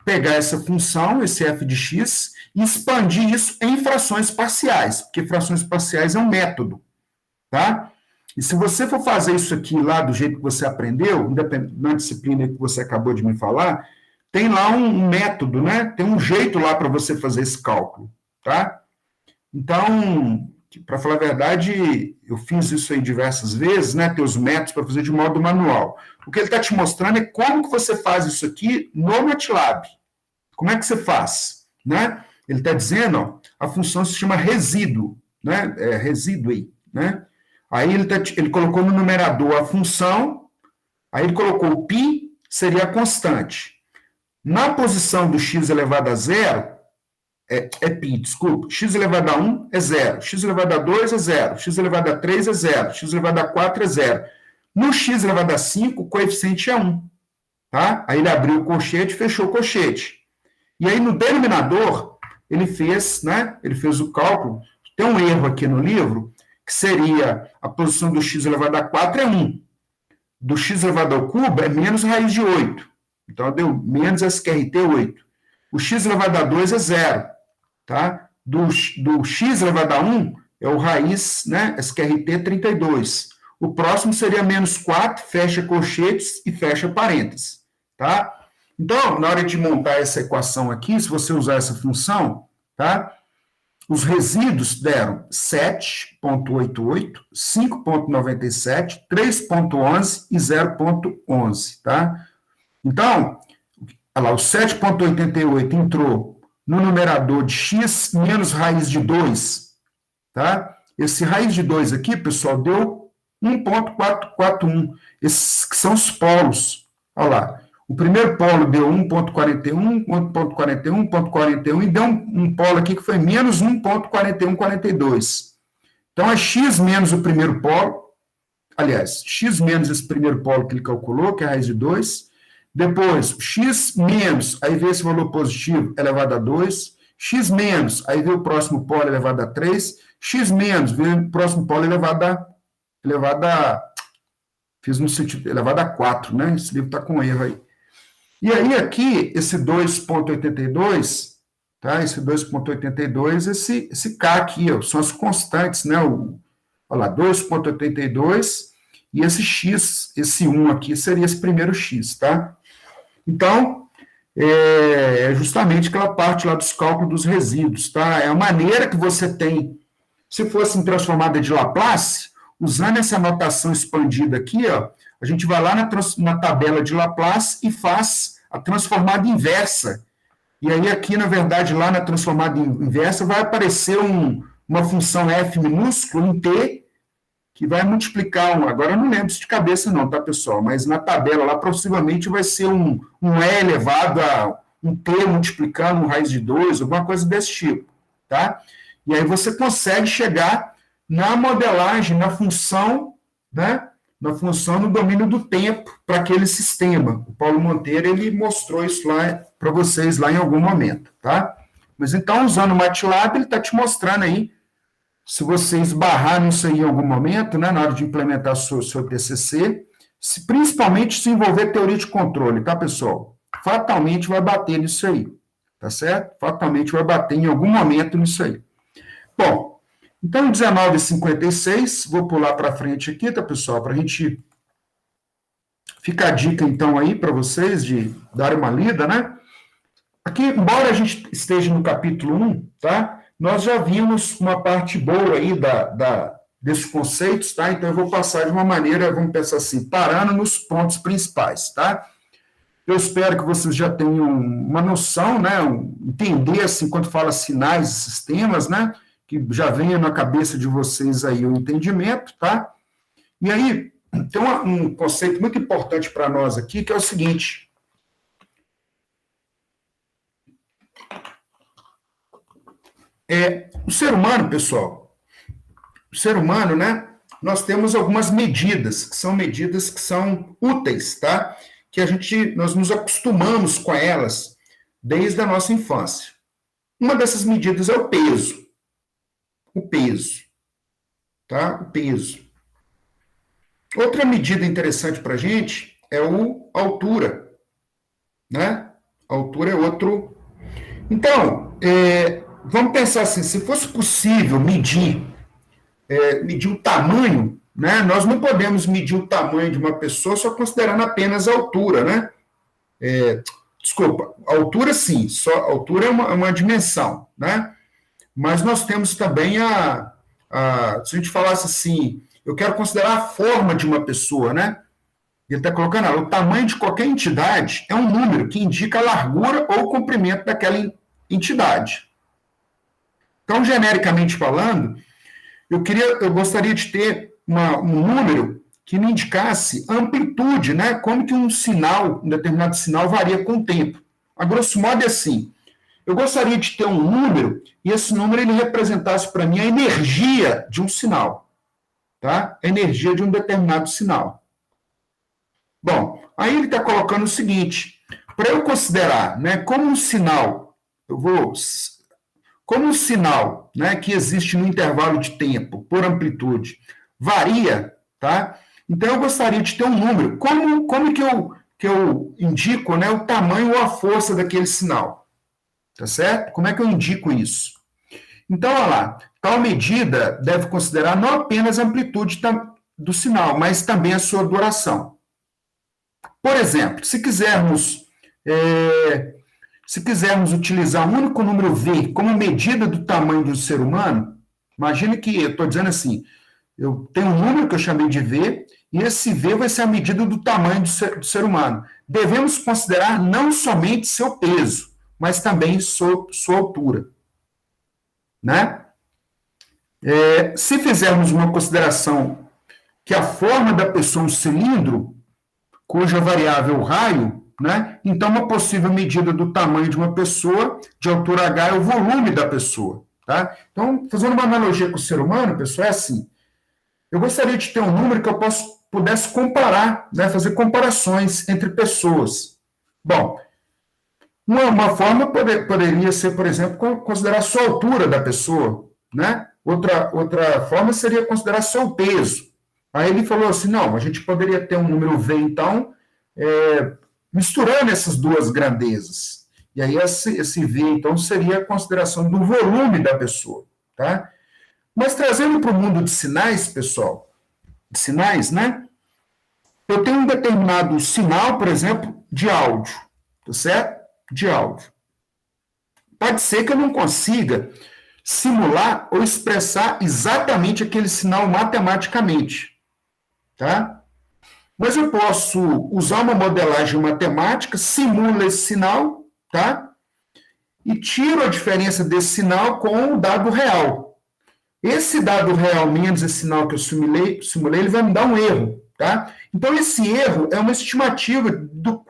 pegar essa função, esse f de x, e expandir isso em frações parciais, porque frações parciais é um método, tá? E se você for fazer isso aqui lá do jeito que você aprendeu, na disciplina que você acabou de me falar, tem lá um método, né? Tem um jeito lá para você fazer esse cálculo, tá? Então, para falar a verdade, eu fiz isso aí diversas vezes, né? Tem os métodos para fazer de modo manual. O que ele está te mostrando é como que você faz isso aqui no MATLAB. Como é que você faz, né? Ele está dizendo, ó, a função se chama resíduo, né? Residue, né? Aí ele colocou no numerador a função, aí ele colocou o π, seria a constante. Na posição do x elevado a zero, π, desculpa, x elevado a 1 é zero, x elevado a 2 é zero, x elevado a 3 é zero, x elevado a 4 é zero. No x elevado a 5, o coeficiente é 1, tá? Aí ele abriu o colchete e fechou o colchete. E aí no denominador, ele fez, né, ele fez o cálculo, tem um erro aqui no livro, que seria a posição do x elevado a 4 é 1. Do x elevado ao cubo é menos raiz de 8. Então, deu menos SQRT 8. O x elevado a 2 é 0. Tá? Do x elevado a 1 é o raiz, né, SQRT 32. O próximo seria menos 4, fecha colchetes e fecha parênteses. Tá? Então, na hora de montar essa equação aqui, se você usar essa função, tá? Os resíduos deram 7,88, 5,97, 3,11 e 0,11, tá? Então, olha lá, o 7,88 entrou no numerador de x menos raiz de 2, tá? Esse raiz de 2 aqui, pessoal, deu 1,441. Esses que são os polos. Olha lá. O primeiro polo deu 1,41, 1,41, 1,41 e deu um polo aqui que foi menos 1,4142. Então, é x menos o primeiro polo, aliás, x menos esse primeiro polo que ele calculou, que é a raiz de 2. Depois, x menos, aí veio esse valor positivo elevado a 2. X menos, aí veio o próximo polo elevado a 3. X menos, veio o próximo polo elevado a fiz no sentido, elevado a 4, né? Esse livro está com erro aí. E aí, aqui, esse 2,82, tá? Esse 2,82, esse K aqui, ó, são as constantes, né? Olha lá, 2,82 e esse X, esse 1 aqui, seria esse primeiro X, tá? Então, é justamente aquela parte lá dos cálculos dos resíduos, tá? É a maneira que você tem, se fosse transformada de Laplace, usando essa notação expandida aqui, ó, a gente vai lá na tabela de Laplace e faz a transformada inversa. E aí aqui, na verdade, lá na transformada inversa, vai aparecer uma função f minúsculo em t, que vai multiplicar agora eu não lembro isso de cabeça não, tá, pessoal? Mas na tabela lá, possivelmente, vai ser um e elevado a um t multiplicando raiz de 2, alguma coisa desse tipo, tá? E aí você consegue chegar na modelagem, na função, né? Na função no domínio do tempo para aquele sistema. O Paulo Monteiro, ele mostrou isso lá para vocês lá em algum momento, tá? Mas então, usando o MATLAB, ele está te mostrando aí, se você esbarrar nisso aí em algum momento, né, na hora de implementar o seu TCC, principalmente se envolver teoria de controle, tá, pessoal? Fatalmente vai bater nisso aí, tá certo? Fatalmente vai bater em algum momento nisso aí. Bom, então, 19h56, vou pular para frente aqui, tá, pessoal? Para a gente... Fica a dica, então, aí para vocês de dar uma lida, né? Aqui, embora a gente esteja no capítulo 1, tá? Nós já vimos uma parte boa aí desses conceitos, tá? Então, eu vou passar de uma maneira, vamos pensar assim, parando nos pontos principais, tá? Eu espero que vocês já tenham uma noção, né? Entender, assim, quando fala sinais e sistemas, né? Que já venha na cabeça de vocês aí o entendimento, tá? E aí, tem um conceito muito importante para nós aqui, que é o seguinte. O ser humano, pessoal, o ser humano, né? Nós temos algumas medidas que são úteis, tá? Que nós nos acostumamos com elas desde a nossa infância. Uma dessas medidas é o peso. O peso, tá? O peso. Outra medida interessante para a gente é a altura, né? A altura é outro. Então, vamos pensar assim, se fosse possível medir o tamanho, né? Nós não podemos medir o tamanho de uma pessoa só considerando apenas a altura, né? Desculpa, a altura sim, só a altura é uma dimensão, né? Mas nós temos também se a gente falasse assim, eu quero considerar a forma de uma pessoa, né? Ele está colocando, o tamanho de qualquer entidade é um número que indica a largura ou o comprimento daquela entidade. Então, genericamente falando, eu gostaria de ter um número que me indicasse a amplitude, né? Como que um sinal, um determinado sinal, varia com o tempo. A grosso modo é assim, eu gostaria de ter um número e esse número ele representasse para mim a energia de um sinal, tá? A energia de um determinado sinal. Bom, aí ele está colocando o seguinte, para eu considerar, né, como um sinal, como um sinal, né, que existe no intervalo de tempo, por amplitude, varia, tá? Então eu gostaria de ter um número. Como que eu indico, né, o tamanho ou a força daquele sinal? Tá certo? Como é que eu indico isso? Então, olha lá, tal medida deve considerar não apenas a amplitude do sinal, mas também a sua duração. Por exemplo, se quisermos utilizar um único número V como medida do tamanho do ser humano, imagine que eu estou dizendo assim, eu tenho um número que eu chamei de V, e esse V vai ser a medida do tamanho do ser humano. Devemos considerar não somente seu peso, mas também sua altura. Né? Se fizermos uma consideração que a forma da pessoa é um cilindro, cuja variável é o raio, né? Então uma possível medida do tamanho de uma pessoa, de altura H, é o volume da pessoa. Tá? Então, fazendo uma analogia com o ser humano, pessoal, é assim, eu gostaria de ter um número que eu pudesse comparar, né? Fazer comparações entre pessoas. Bom, uma forma poderia ser, por exemplo, considerar a sua altura da pessoa, né? Outra forma seria considerar seu peso. Aí ele falou assim, não, a gente poderia ter um número V, então, misturando essas duas grandezas. E aí esse V, então, seria a consideração do volume da pessoa, tá? Mas trazendo para o mundo de sinais, pessoal, de sinais, né? Eu tenho um determinado sinal, por exemplo, de áudio, tá certo? De áudio. Pode ser que eu não consiga simular ou expressar exatamente aquele sinal matematicamente, tá? Mas eu posso usar uma modelagem matemática, simulo esse sinal, tá? E tiro a diferença desse sinal com o dado real. Esse dado real menos esse sinal que eu simulei, ele vai me dar um erro, tá? Então, esse erro é uma estimativa do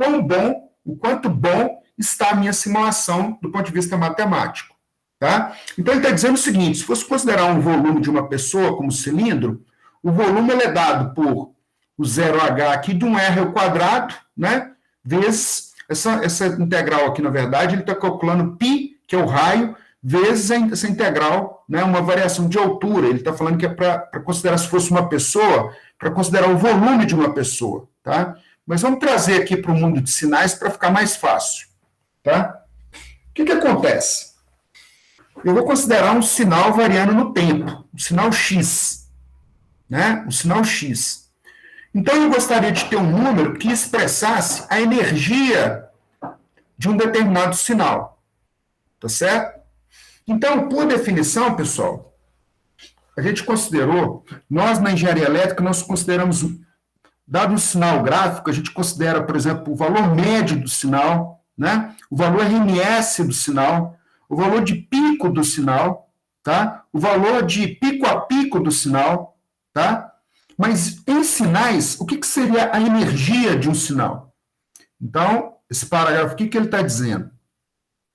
o quanto bom está a minha simulação do ponto de vista matemático, tá? Então, ele está dizendo o seguinte, se fosse considerar um volume de uma pessoa como cilindro, o volume ele é dado por o 0h aqui de um r ao quadrado, né? Vezes, essa integral aqui, na verdade, ele está calculando π, que é o raio, vezes essa integral, né, uma variação de altura. Ele está falando que é para considerar, se fosse uma pessoa, para considerar o volume de uma pessoa, tá? Mas vamos trazer aqui para o mundo de sinais para ficar mais fácil, tá? O que acontece? Eu vou considerar um sinal variando no tempo, um sinal x, né? Um sinal x. Então, eu gostaria de ter um número que expressasse a energia de um determinado sinal, tá certo? Então, por definição, pessoal, a gente considerou, nós na engenharia elétrica, nós consideramos, dado um sinal gráfico, a gente considera, por exemplo, o valor médio do sinal, né? O valor RMS do sinal, o valor de pico do sinal, tá? O valor de pico a pico do sinal, tá? Mas em sinais, o que seria a energia de um sinal? Então, esse parágrafo, o que ele está dizendo?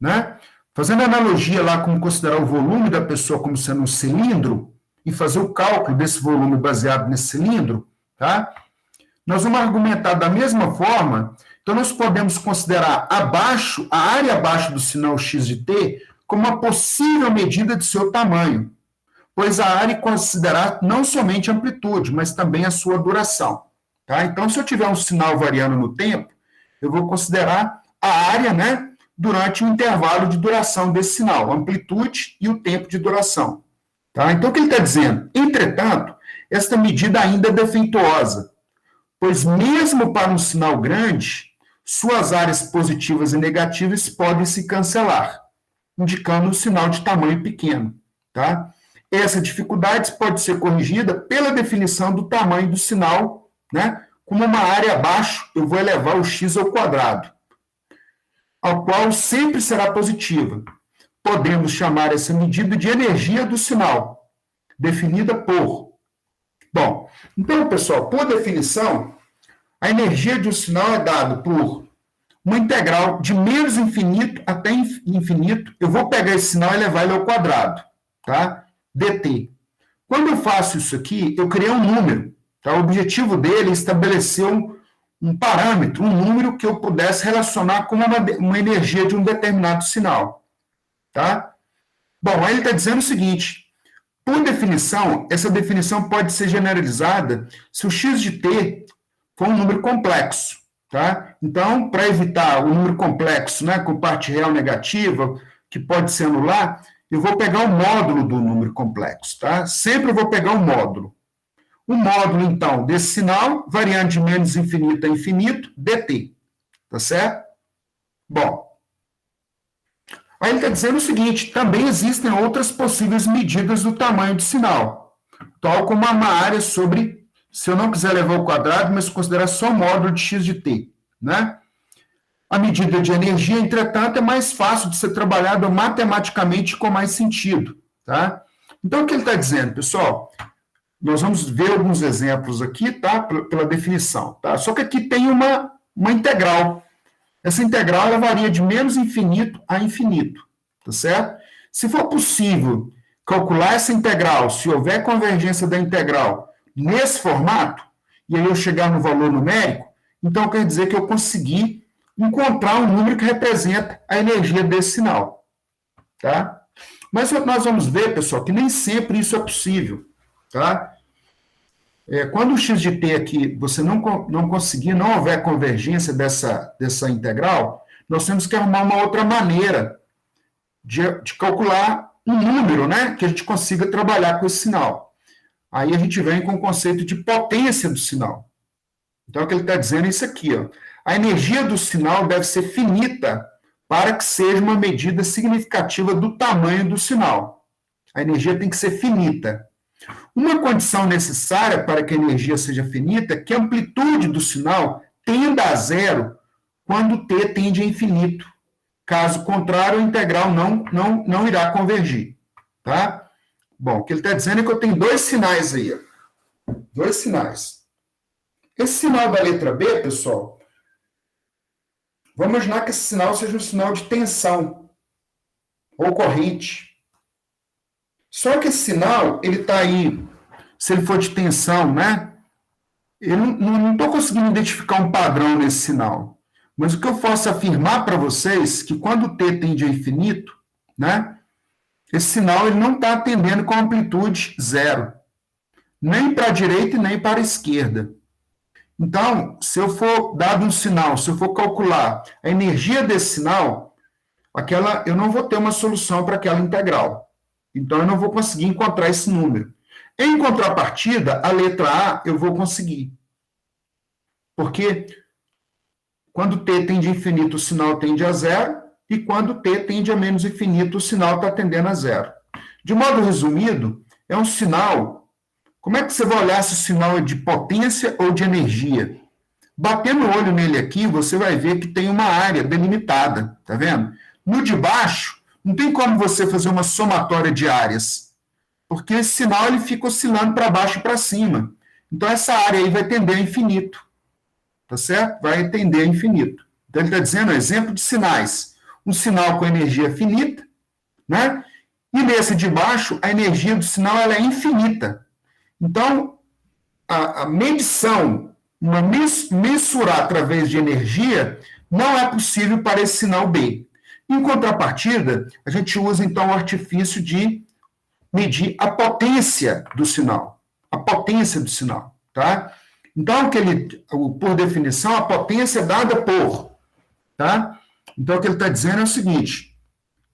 Né? Fazendo analogia lá com considerar o volume da pessoa como sendo um cilindro e fazer o cálculo desse volume baseado nesse cilindro, tá? Nós vamos argumentar da mesma forma, então nós podemos considerar a área abaixo do sinal x de t como uma possível medida de seu tamanho. pois a área é considerar não somente a amplitude, mas também a sua duração. Tá? Então, se eu tiver um sinal variando no tempo, eu vou considerar a área, né, durante o intervalo de duração desse sinal, a amplitude e o tempo de duração. Tá? Então, o que ele está dizendo? Entretanto, esta medida ainda é defeituosa, pois mesmo para um sinal grande, suas áreas positivas e negativas podem se cancelar, indicando um sinal de tamanho pequeno. Tá? Essa dificuldade pode ser corrigida pela definição do tamanho do sinal, né? Como uma área abaixo, eu vou elevar o x ao quadrado, ao qual sempre será positiva. Podemos chamar essa medida de energia do sinal, definida por... Bom, então, pessoal, por definição, a energia de um sinal é dada por uma integral de menos infinito até infinito. Eu vou pegar esse sinal e levar ele ao quadrado, tá? dt. Quando eu faço isso aqui, eu criei um número. Tá? O objetivo dele é estabelecer um parâmetro, um número que eu pudesse relacionar com uma energia de um determinado sinal. Tá? Bom, aí ele está dizendo o seguinte, por definição, essa definição pode ser generalizada se o x de t for um número complexo. Tá? Então, para evitar o número complexo, né, com parte real negativa, que pode se anular, eu vou pegar o módulo do número complexo. Tá? Sempre eu vou pegar o módulo. O módulo, então, desse sinal, variando de menos infinito a infinito, dt. Tá certo? Bom, aí ele está dizendo o seguinte, também existem outras possíveis medidas do tamanho do sinal, tal como uma área sobre, se eu não quiser levar ao quadrado, mas considerar só o módulo de x de t. Né? A medida de energia, entretanto, é mais fácil de ser trabalhada matematicamente com mais sentido. Tá? Então, o que ele está dizendo, pessoal? Nós vamos ver alguns exemplos aqui, tá? Pela definição, tá? Só que aqui tem uma integral. Essa integral, ela varia de menos infinito a infinito, tá certo? Se for possível calcular essa integral, se houver convergência da integral nesse formato, e aí eu chegar no valor numérico, então quer dizer que eu consegui encontrar um número que representa a energia desse sinal, tá? Mas nós vamos ver, pessoal, que nem sempre isso é possível, tá? Quando o x de t aqui, você não conseguir, não houver convergência dessa integral, nós temos que arrumar uma outra maneira de calcular um número, né, que a gente consiga trabalhar com esse sinal. Aí a gente vem com o conceito de potência do sinal. Então, o que ele está dizendo é isso aqui, ó. A energia do sinal deve ser finita para que seja uma medida significativa do tamanho do sinal. A energia tem que ser finita. Uma condição necessária para que a energia seja finita é que a amplitude do sinal tenda a zero quando t tende a infinito. Caso contrário, a integral não irá convergir. Tá? Bom, o que ele está dizendo é que eu tenho dois sinais aí. Ó. Dois sinais. Esse sinal da letra B, pessoal, vamos imaginar que esse sinal seja um sinal de tensão ou corrente. Só que esse sinal, ele está aí, se ele for de tensão, né? Eu não estou conseguindo identificar um padrão nesse sinal. Mas o que eu posso afirmar para vocês, que quando t tende a infinito, né? Esse sinal ele não está atendendo com amplitude zero. Nem para a direita e nem para a esquerda. Então, se eu for dado um sinal, se eu for calcular a energia desse sinal, eu não vou ter uma solução para aquela integral. Então, eu não vou conseguir encontrar esse número. Em contrapartida, a letra A eu vou conseguir. Porque quando t tende a infinito, o sinal tende a zero, e quando t tende a menos infinito, o sinal está tendendo a zero. De modo resumido, é um sinal... Como é que você vai olhar se o sinal é de potência ou de energia? Batendo o olho nele aqui, você vai ver que tem uma área delimitada, tá vendo? No de baixo, não tem como você fazer uma somatória de áreas, porque esse sinal ele fica oscilando para baixo e para cima. Então, essa área aí vai tender a infinito, tá certo? Vai tender a infinito. Então, ele está dizendo, exemplo de sinais. Um sinal com energia finita, né? E nesse de baixo, a energia do sinal ela é infinita. Então, a medição, mensurar através de energia, não é possível para esse sinal B. Em contrapartida, a gente usa, então, o artifício de medir a potência do sinal. A potência do sinal, tá? Então, por definição, a potência é dada por, tá? Então, o que ele está dizendo é o seguinte,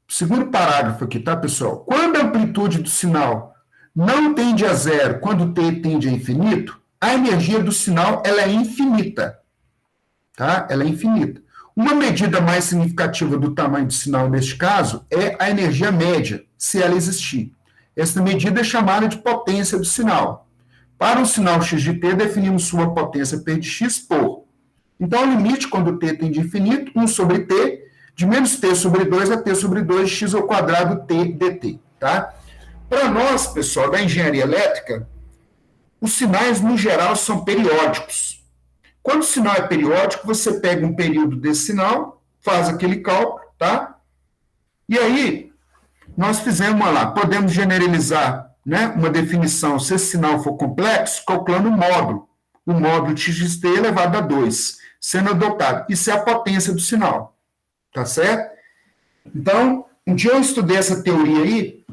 o segundo parágrafo aqui, tá, pessoal? Quando a amplitude do sinal não tende a zero, quando t tende a infinito, a energia do sinal ela é infinita, tá? Ela é infinita. Uma medida mais significativa do tamanho do sinal, neste caso, é a energia média, se ela existir. Essa medida é chamada de potência do sinal. Para um sinal x de t, definimos sua potência P de x por. Então, o limite, quando t tende a infinito, 1 sobre t, de menos t sobre 2 a t sobre 2, x ao quadrado t dt. Tá? Para nós, pessoal, da engenharia elétrica, os sinais, no geral, são periódicos. Quando o sinal é periódico, você pega um período desse sinal, faz aquele cálculo, tá? E aí, nós fizemos lá, podemos generalizar, né, uma definição, se esse sinal for complexo, calculando o módulo de x de t elevado a 2, sendo adotado. Isso é a potência do sinal, tá certo? Então, um dia eu estudei essa teoria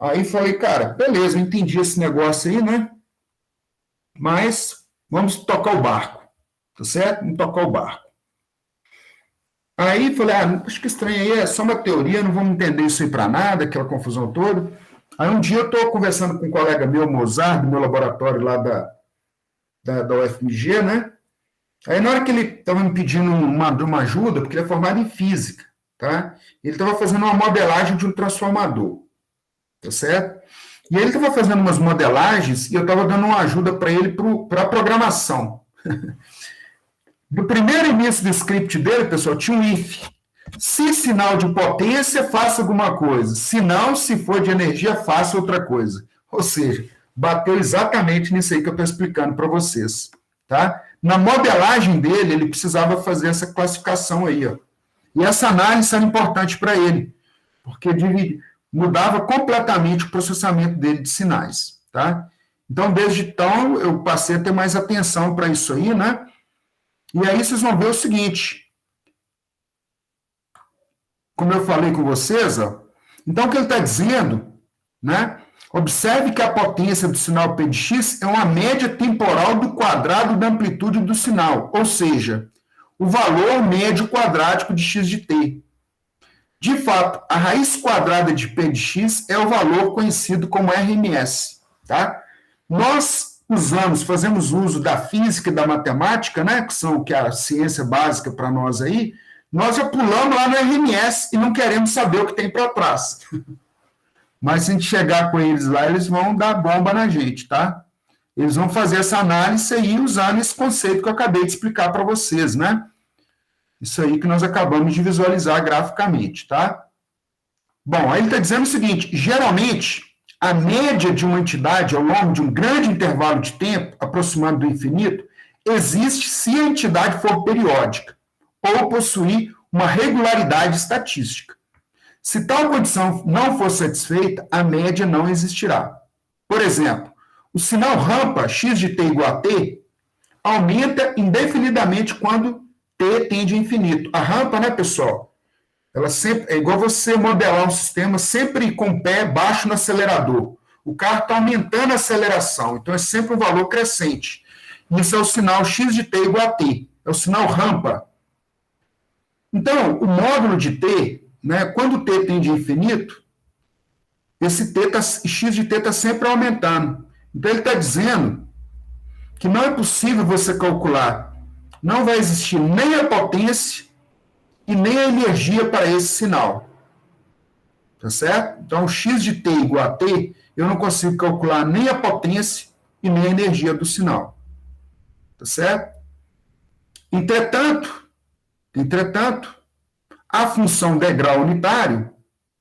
aí falei, cara, beleza, eu entendi esse negócio aí, né? Mas vamos tocar o barco, tá certo? Vamos tocar o barco. Aí falei, acho que estranho aí, é só uma teoria, não vamos entender isso aí para nada, aquela confusão toda. Aí um dia eu estou conversando com um colega meu, Mozart, do meu laboratório lá da UFMG, né? Aí na hora que ele estava me pedindo uma ajuda, porque ele é formado em física, tá? Ele estava fazendo uma modelagem de um transformador, tá certo? E ele estava fazendo umas modelagens e eu estava dando uma ajuda para ele para a programação. Do primeiro início do script dele, pessoal, tinha um if. Se sinal de potência, faça alguma coisa. Se não, se for de energia, faça outra coisa. Ou seja, bateu exatamente nisso aí que eu estou explicando para vocês. Tá? Na modelagem dele, ele precisava fazer essa classificação aí. Ó. E essa análise era importante para ele, porque mudava completamente o processamento dele de sinais. Tá? Então, desde então, eu passei a ter mais atenção para isso aí, né? E aí vocês vão ver o seguinte, como eu falei com vocês, ó, então o que ele está dizendo, né? Observe que a potência do sinal P de x é uma média temporal do quadrado da amplitude do sinal, ou seja, o valor médio quadrático de x de t. De fato, a raiz quadrada de P de x é o valor conhecido como RMS. Tá? Nós fazemos uso da física e da matemática, né, que é a ciência básica para nós aí, nós já pulamos lá no RMS e não queremos saber o que tem para trás. Mas se a gente chegar com eles lá, eles vão dar bomba na gente, tá? Eles vão fazer essa análise aí usando esse conceito que eu acabei de explicar para vocês, né? Isso aí que nós acabamos de visualizar graficamente, tá? Bom, aí ele está dizendo o seguinte, geralmente, a média de uma entidade ao longo de um grande intervalo de tempo, aproximando do infinito, existe se a entidade for periódica ou possuir uma regularidade estatística. Se tal condição não for satisfeita, a média não existirá. Por exemplo, o sinal rampa x de t igual a t aumenta indefinidamente quando t tende a infinito. A rampa, né, pessoal? Ela sempre é igual você modelar um sistema sempre com o pé baixo no acelerador. O carro está aumentando a aceleração, então é sempre um valor crescente. Isso é o sinal x de t igual a t, é o sinal rampa. Então, o módulo de t, né, quando t tende a infinito, esse x de t está sempre aumentando. Então, ele está dizendo que não é possível você calcular, não vai existir nem a potência e nem a energia para esse sinal. Tá certo? Então, x de t igual a t, eu não consigo calcular nem a potência e nem a energia do sinal. Tá certo? Entretanto, a função degrau unitário,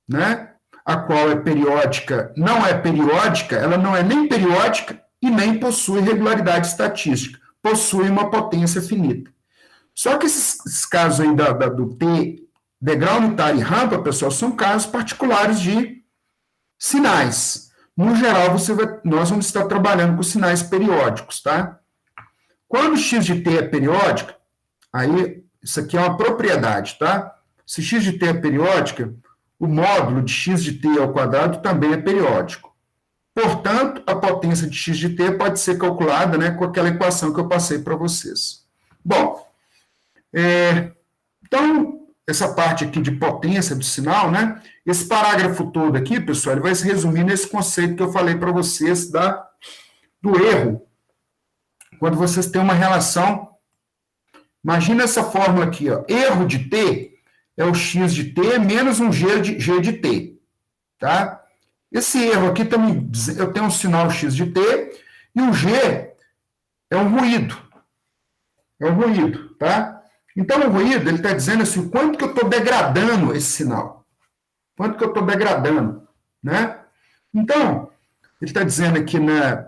né, a qual é periódica, não é periódica, ela não é nem periódica e nem possui regularidade estatística, possui uma potência finita. Só que esses casos aí do T, degrau unitário e rampa, pessoal, são casos particulares de sinais. No geral, nós vamos estar trabalhando com sinais periódicos, tá? Quando x de t é periódica, aí, isso aqui é uma propriedade, tá? Se x de t é periódica, o módulo de x de t ao quadrado também é periódico. Portanto, a potência de x de t pode ser calculada, né, com aquela equação que eu passei para vocês. Bom, então, essa parte aqui de potência do sinal, né, esse parágrafo todo aqui, pessoal, ele vai se resumir nesse conceito que eu falei para vocês do erro. Quando vocês têm uma relação, imagina essa fórmula aqui, ó, erro de t é o x de t menos um g de t, tá? Esse erro aqui também, eu tenho um sinal x de t e o g é um ruído. É um ruído, tá? Então, o ruído, ele está dizendo assim, o quanto que eu estou degradando esse sinal. Quanto que eu estou degradando, né? Então, ele está dizendo aqui, né?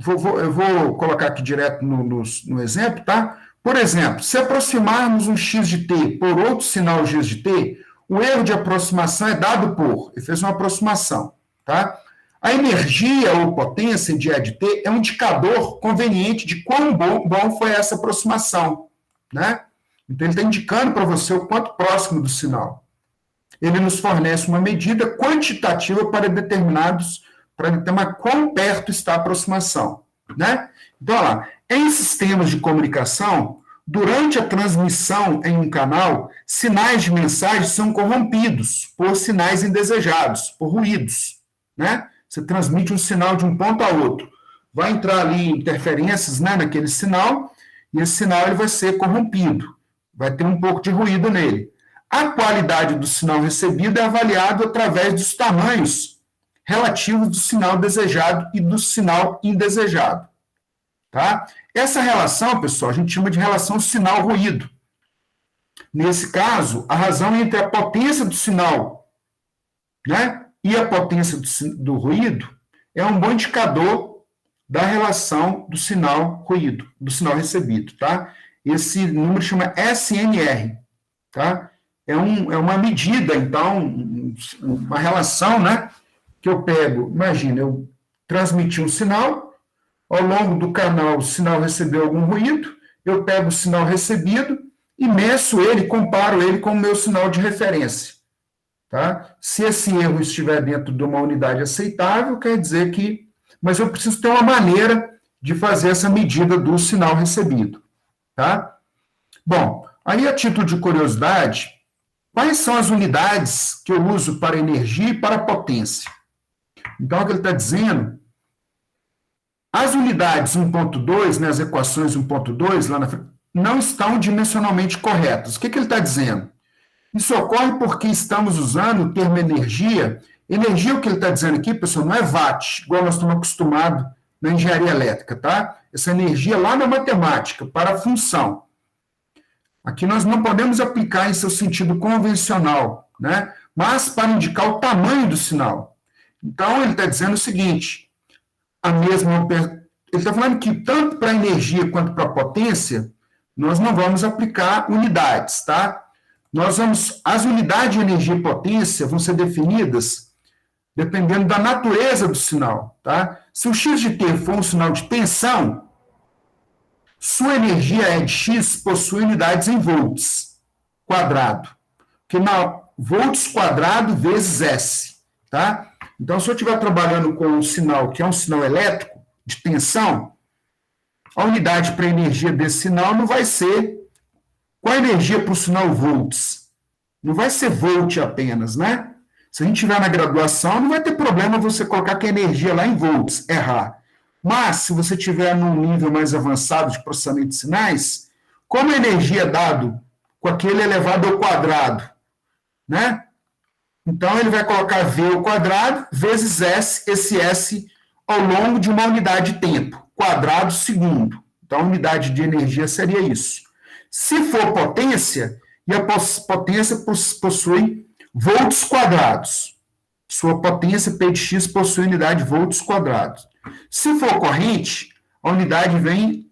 Eu vou colocar aqui direto no exemplo, tá? Por exemplo, se aproximarmos um x de t por outro sinal g de t, o erro de aproximação é dado por, ele fez uma aproximação, tá? A energia ou potência de E de t é um indicador conveniente de quão bom foi essa aproximação, né? Então, ele está indicando para você o quanto próximo do sinal. Ele nos fornece uma medida quantitativa para determinar quão perto está a aproximação, né? Então, olha lá, em sistemas de comunicação, durante a transmissão em um canal, sinais de mensagem são corrompidos por sinais indesejados, por ruídos, né? Você transmite um sinal de um ponto a outro. Vai entrar ali interferências, né, naquele sinal, e esse sinal ele vai ser corrompido. Vai ter um pouco de ruído nele. A qualidade do sinal recebido é avaliado através dos tamanhos relativos do sinal desejado e do sinal indesejado. Tá? Essa relação, pessoal, a gente chama de relação sinal-ruído. Nesse caso, a razão entre a potência do sinal, né, e a potência do ruído é um bom indicador da relação do sinal-ruído, do sinal recebido. Tá? Esse número chama SNR. Tá? É uma medida, então, uma relação, né, que eu pego. Imagina, eu transmiti um sinal, ao longo do canal o sinal recebeu algum ruído, eu pego o sinal recebido e meço ele, comparo ele com o meu sinal de referência. Tá? Se esse erro estiver dentro de uma unidade aceitável, quer dizer que... Mas eu preciso ter uma maneira de fazer essa medida do sinal recebido. Tá? Bom, aí a título de curiosidade, quais são as unidades que eu uso para energia e para potência? Então, o que ele está dizendo, as unidades 1.2, né, as equações 1.2, lá na frente, não estão dimensionalmente corretas. O que ele está dizendo? Isso ocorre porque estamos usando o termo energia. Energia, o que ele está dizendo aqui, pessoal, não é watt, igual nós estamos acostumados na engenharia elétrica, tá? Essa energia lá na matemática, para a função. Aqui nós não podemos aplicar em seu sentido convencional, né? Mas para indicar o tamanho do sinal. Então, ele está dizendo o seguinte, ele está falando que tanto para a energia quanto para a potência, nós não vamos aplicar unidades, tá? As unidades de energia e potência vão ser definidas dependendo da natureza do sinal, tá? Se o x de t for um sinal de tensão, sua energia E de x possui unidades em volts quadrado, que na volts quadrado vezes S, tá? Então, se eu estiver trabalhando com um sinal que é um sinal elétrico, de tensão, a unidade para a energia desse sinal não vai ser... Qual a energia para o sinal volts? Não vai ser volt apenas, né? Se a gente estiver na graduação, não vai ter problema você colocar que a energia lá em volts, errar. Mas, se você estiver num nível mais avançado de processamento de sinais, como a energia é dado com aquele elevado ao quadrado, né? Então, ele vai colocar V ao quadrado vezes S, esse S ao longo de uma unidade de tempo, quadrado segundo. Então, a unidade de energia seria isso. Se for potência, e a potência possui volts quadrados. Sua potência, P de x, possui unidade de volts quadrados. Se for corrente, a unidade vem,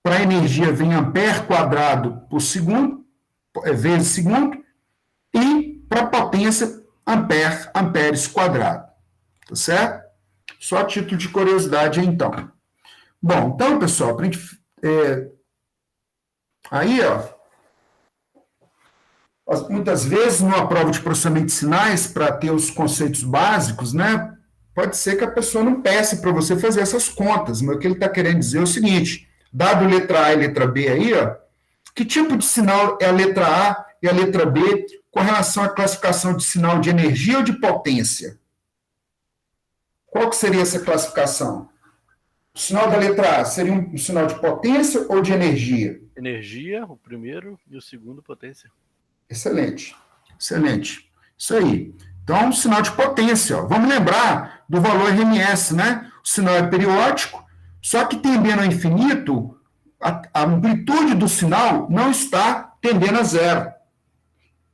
para a energia, vem ampere quadrado por segundo, vezes segundo, e para a potência, amperes quadrado. Tá certo? Só a título de curiosidade, então. Bom, então, pessoal, aí, ó, Muitas vezes, numa prova de processamento de sinais, para ter os conceitos básicos, né, pode ser que a pessoa não peça para você fazer essas contas, mas o que ele está querendo dizer é o seguinte, dado letra A e letra B aí, ó, que tipo de sinal é a letra A e a letra B com relação à classificação de sinal de energia ou de potência? Qual que seria essa classificação? O sinal da letra A seria um sinal de potência ou de energia? Energia, o primeiro, e o segundo, potência. Excelente, excelente. Isso aí. Então, sinal de potência. Ó. Vamos lembrar do valor RMS, né? O sinal é periódico, só que tendendo ao infinito, a amplitude do sinal não está tendendo a zero.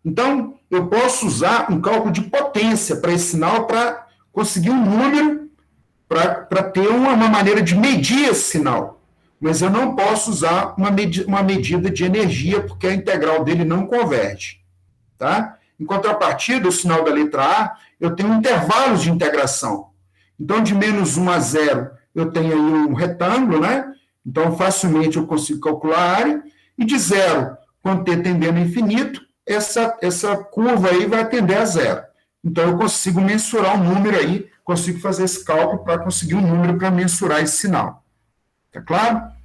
Então, eu posso usar um cálculo de potência para esse sinal para conseguir um número, para ter uma maneira de medir esse sinal. Mas eu não posso usar uma medida de energia, porque a integral dele não converge. Tá? Em contrapartida, o sinal da letra A, eu tenho intervalos de integração. Então, de menos 1 a 0, eu tenho aí um retângulo, né? Então, facilmente eu consigo calcular a área. E de 0, quando t tendendo a infinito, essa curva aí vai tender a 0. Então, eu consigo mensurar um número aí, consigo fazer esse cálculo para conseguir um número para mensurar esse sinal. Tá claro?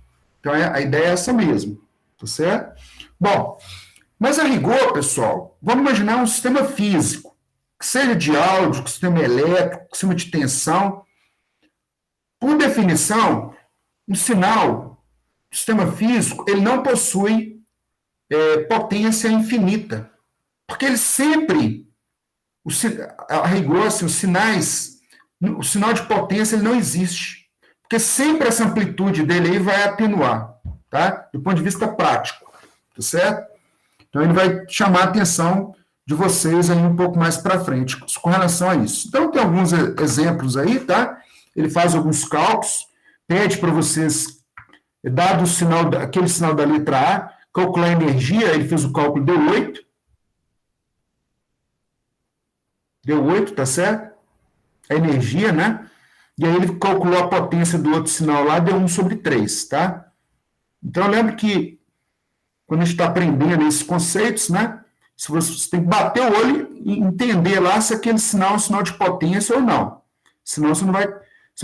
Então, a ideia é essa mesmo. Tá certo? Bom, mas a rigor, pessoal, vamos imaginar um sistema físico, que seja de áudio, sistema elétrico, sistema de tensão. Por definição, um sinal, sistema físico, ele não possui potência infinita, porque ele sempre, a rigor, assim, os sinais, o sinal de potência ele não existe, porque sempre essa amplitude dele aí vai atenuar, tá? Do ponto de vista prático, tá certo? Então, ele vai chamar a atenção de vocês aí um pouco mais para frente com relação a isso. Então, tem alguns exemplos aí, tá? Ele faz alguns cálculos, pede para vocês, dado o sinal, aquele sinal da letra A, calcular a energia, ele fez o cálculo, deu 8, tá certo? A energia, né? E aí ele calculou a potência do outro sinal lá, deu 1/3, tá? Então, eu lembro que quando a gente está aprendendo esses conceitos, né? Se você tem que bater o olho e entender lá se aquele sinal é um sinal de potência ou não. Senão você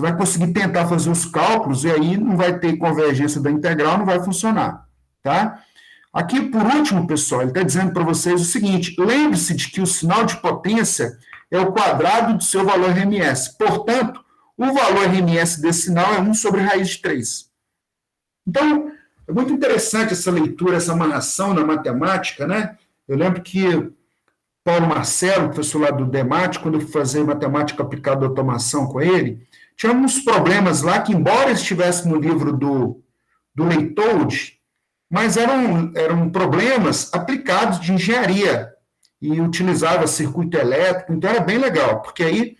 vai conseguir tentar fazer os cálculos e aí não vai ter convergência da integral, não vai funcionar, tá? Aqui, por último, pessoal, ele está dizendo para vocês o seguinte, lembre-se de que o sinal de potência é o quadrado do seu valor RMS. Portanto, o valor RMS desse sinal é 1/raiz de 3. Então, é muito interessante essa leitura, essa amarração na matemática, né? Eu lembro que Paulo Marcelo, professor lá do DEMAT, quando eu fui fazer matemática aplicada à automação com ele, tinha alguns problemas lá que, embora estivesse no livro do Leitoude, mas eram problemas aplicados de engenharia e utilizava circuito elétrico, então era bem legal, porque aí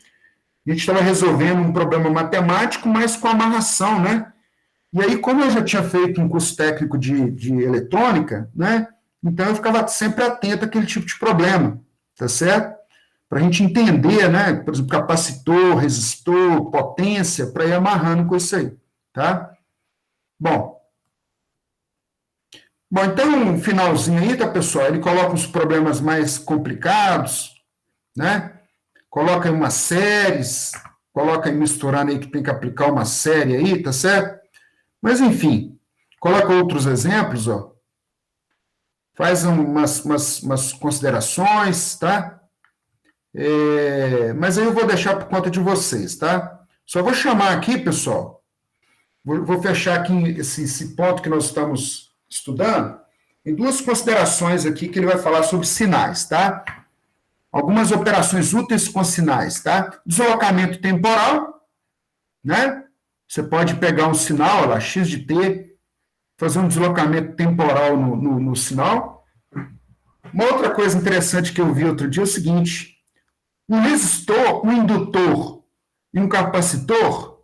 a gente estava resolvendo um problema matemático, mas com amarração, né? E aí, como eu já tinha feito um curso técnico de eletrônica, né? Então eu ficava sempre atento àquele tipo de problema, tá certo? Para a gente entender, né? Por exemplo, capacitor, resistor, potência, para ir amarrando com isso aí, tá? Bom, então, um finalzinho aí, tá, pessoal? Ele coloca os problemas mais complicados, né? Coloca aí umas séries, coloca aí misturando aí que tem que aplicar uma série aí, tá certo? Mas, enfim, coloca outros exemplos, ó. Faz umas considerações, tá? Mas aí eu vou deixar por conta de vocês, tá? Só vou chamar aqui, pessoal, vou fechar aqui esse ponto que nós estamos estudando, em duas considerações aqui que ele vai falar sobre sinais, tá? Algumas operações úteis com sinais, tá? Deslocamento temporal, né? Você pode pegar um sinal, olha lá, x de t, fazer um deslocamento temporal no sinal. Uma outra coisa interessante que eu vi outro dia é o seguinte, um resistor, um indutor e um capacitor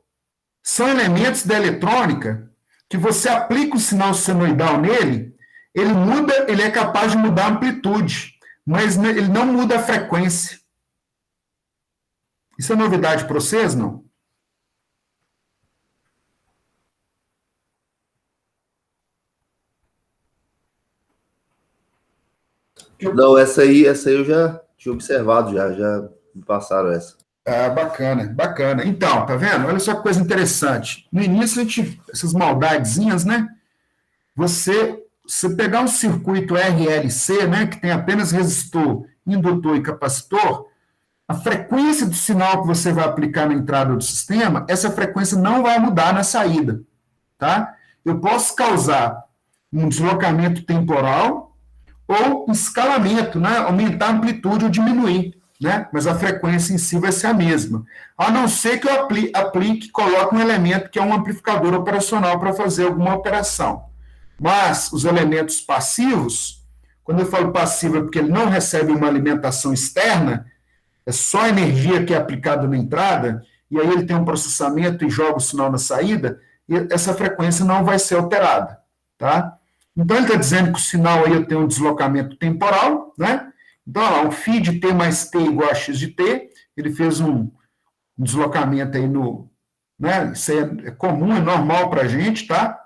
são elementos da eletrônica que você aplica o sinal senoidal nele, ele é capaz de mudar a amplitude, mas ele não muda a frequência. Isso é novidade para vocês, não? Não, essa aí eu já tinha observado, já me passaram essa. Ah, bacana, bacana. Então, tá vendo? Olha só que coisa interessante. No início, essas maldadezinhas, né? Você pegar um circuito RLC, né, que tem apenas resistor, indutor e capacitor, a frequência do sinal que você vai aplicar na entrada do sistema, essa frequência não vai mudar na saída, tá? Eu posso causar um deslocamento temporal ou um escalamento, né? Aumentar a amplitude ou diminuir, né? Mas a frequência em si vai ser a mesma. A não ser que eu aplique, coloque um elemento que é um amplificador operacional para fazer alguma operação. Mas os elementos passivos, quando eu falo passivo é porque ele não recebe uma alimentação externa, é só a energia que é aplicada na entrada, e aí ele tem um processamento e joga o sinal na saída, e essa frequência não vai ser alterada, tá? Então, ele está dizendo que o sinal aí eu tenho um deslocamento temporal, né? Então, olha lá, um φ de t mais t igual a x de t, ele fez um deslocamento aí no... Né? Isso aí é comum, é normal para a gente, tá?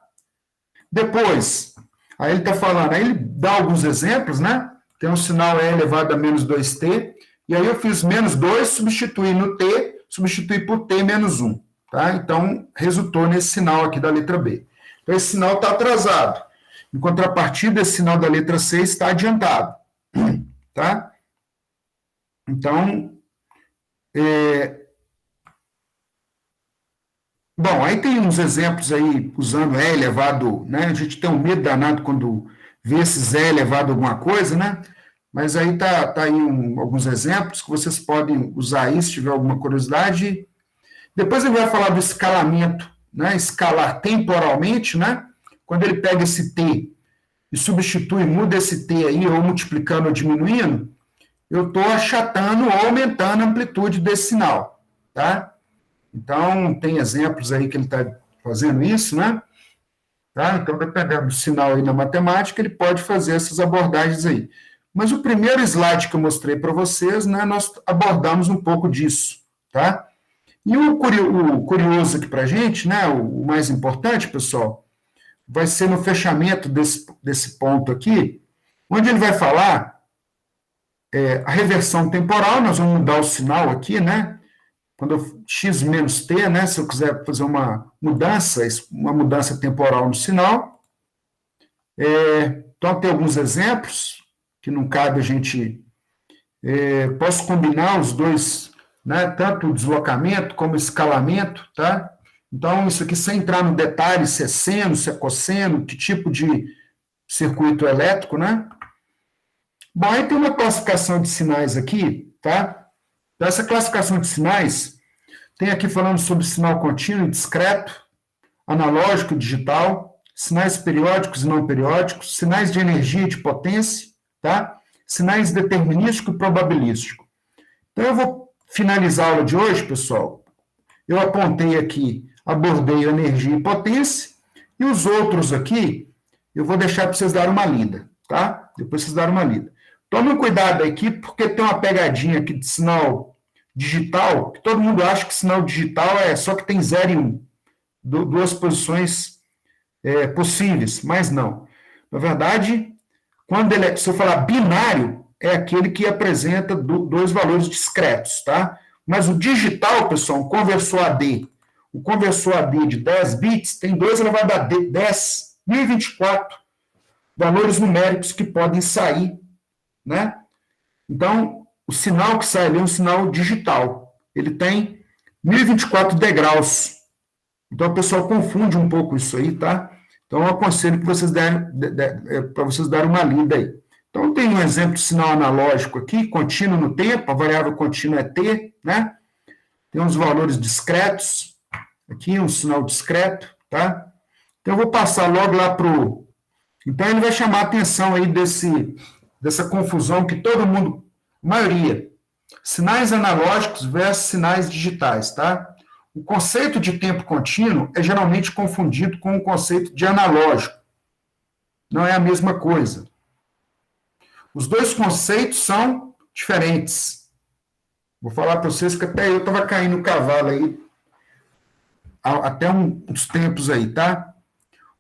Depois, aí ele está falando, aí ele dá alguns exemplos, né? Tem um sinal E elevado a menos 2t, e aí eu fiz menos 2, substituí no t, substituí por t menos 1, tá? Então, resultou nesse sinal aqui da letra B. Então, esse sinal está atrasado. Em contrapartida, esse sinal da letra C está adiantado, tá? Então, bom, aí tem uns exemplos aí, usando E elevado, né? A gente tem um medo danado quando vê esses E elevado a alguma coisa, né? Mas aí tá aí alguns exemplos que vocês podem usar aí, se tiver alguma curiosidade. Depois ele vai falar do escalamento, né? Escalar temporalmente, né? Quando ele pega esse T e substitui, muda esse T aí, ou multiplicando ou diminuindo, eu estou achatando ou aumentando a amplitude desse sinal, tá? Então, tem exemplos aí que ele está fazendo isso, né? Tá? Então, dependendo do sinal aí na matemática, ele pode fazer essas abordagens aí. Mas o primeiro slide que eu mostrei para vocês, né, nós abordamos um pouco disso, tá? E o curioso aqui para a gente, né, o mais importante, pessoal, vai ser no fechamento desse ponto aqui, onde ele vai falar a reversão temporal, nós vamos mudar o sinal aqui, né? Quando eu, x menos t, né, se eu quiser fazer uma mudança temporal no sinal. Então, tem alguns exemplos que não cabe a gente... posso combinar os dois, né, tanto o deslocamento como o escalamento, tá? Então, isso aqui sem entrar no detalhe, se é seno, se é cosseno, que tipo de circuito elétrico, né? Bom, aí tem uma classificação de sinais aqui, tá? Então, essa classificação de sinais tem aqui falando sobre sinal contínuo e discreto, analógico e digital, sinais periódicos e não periódicos, sinais de energia e de potência, tá? Sinais determinístico e probabilístico. Então, eu vou finalizar a aula de hoje, pessoal. Eu apontei aqui, abordei energia e potência, e os outros aqui, eu vou deixar para vocês darem uma lida, tá? Depois vocês darem uma lida. Tomem cuidado aqui, porque tem uma pegadinha aqui de sinal digital, que todo mundo acha que sinal digital é só que tem 0 e 1, duas posições possíveis, mas não. Na verdade, se eu falar binário, é aquele que apresenta dois valores discretos, tá? Mas o digital, pessoal, o conversor AD de 10 bits, tem 2 elevado a 10, 1024 valores numéricos que podem sair, né? Então, o sinal que sai ali é um sinal digital. Ele tem 1024 degraus. Então, o pessoal confunde um pouco isso aí, tá? Então, eu aconselho que vocês para vocês darem uma lida aí. Então, tem um exemplo de sinal analógico aqui, contínuo no tempo, a variável contínua é T, né? Tem uns valores discretos, aqui um sinal discreto, tá? Então, eu vou passar logo lá para o... Então, ele vai chamar a atenção aí dessa confusão que todo mundo, maioria, sinais analógicos versus sinais digitais, tá? O conceito de tempo contínuo é geralmente confundido com o conceito de analógico. Não é a mesma coisa. Os dois conceitos são diferentes. Vou falar para vocês que até eu estava caindo no cavalo aí, até uns tempos aí, tá?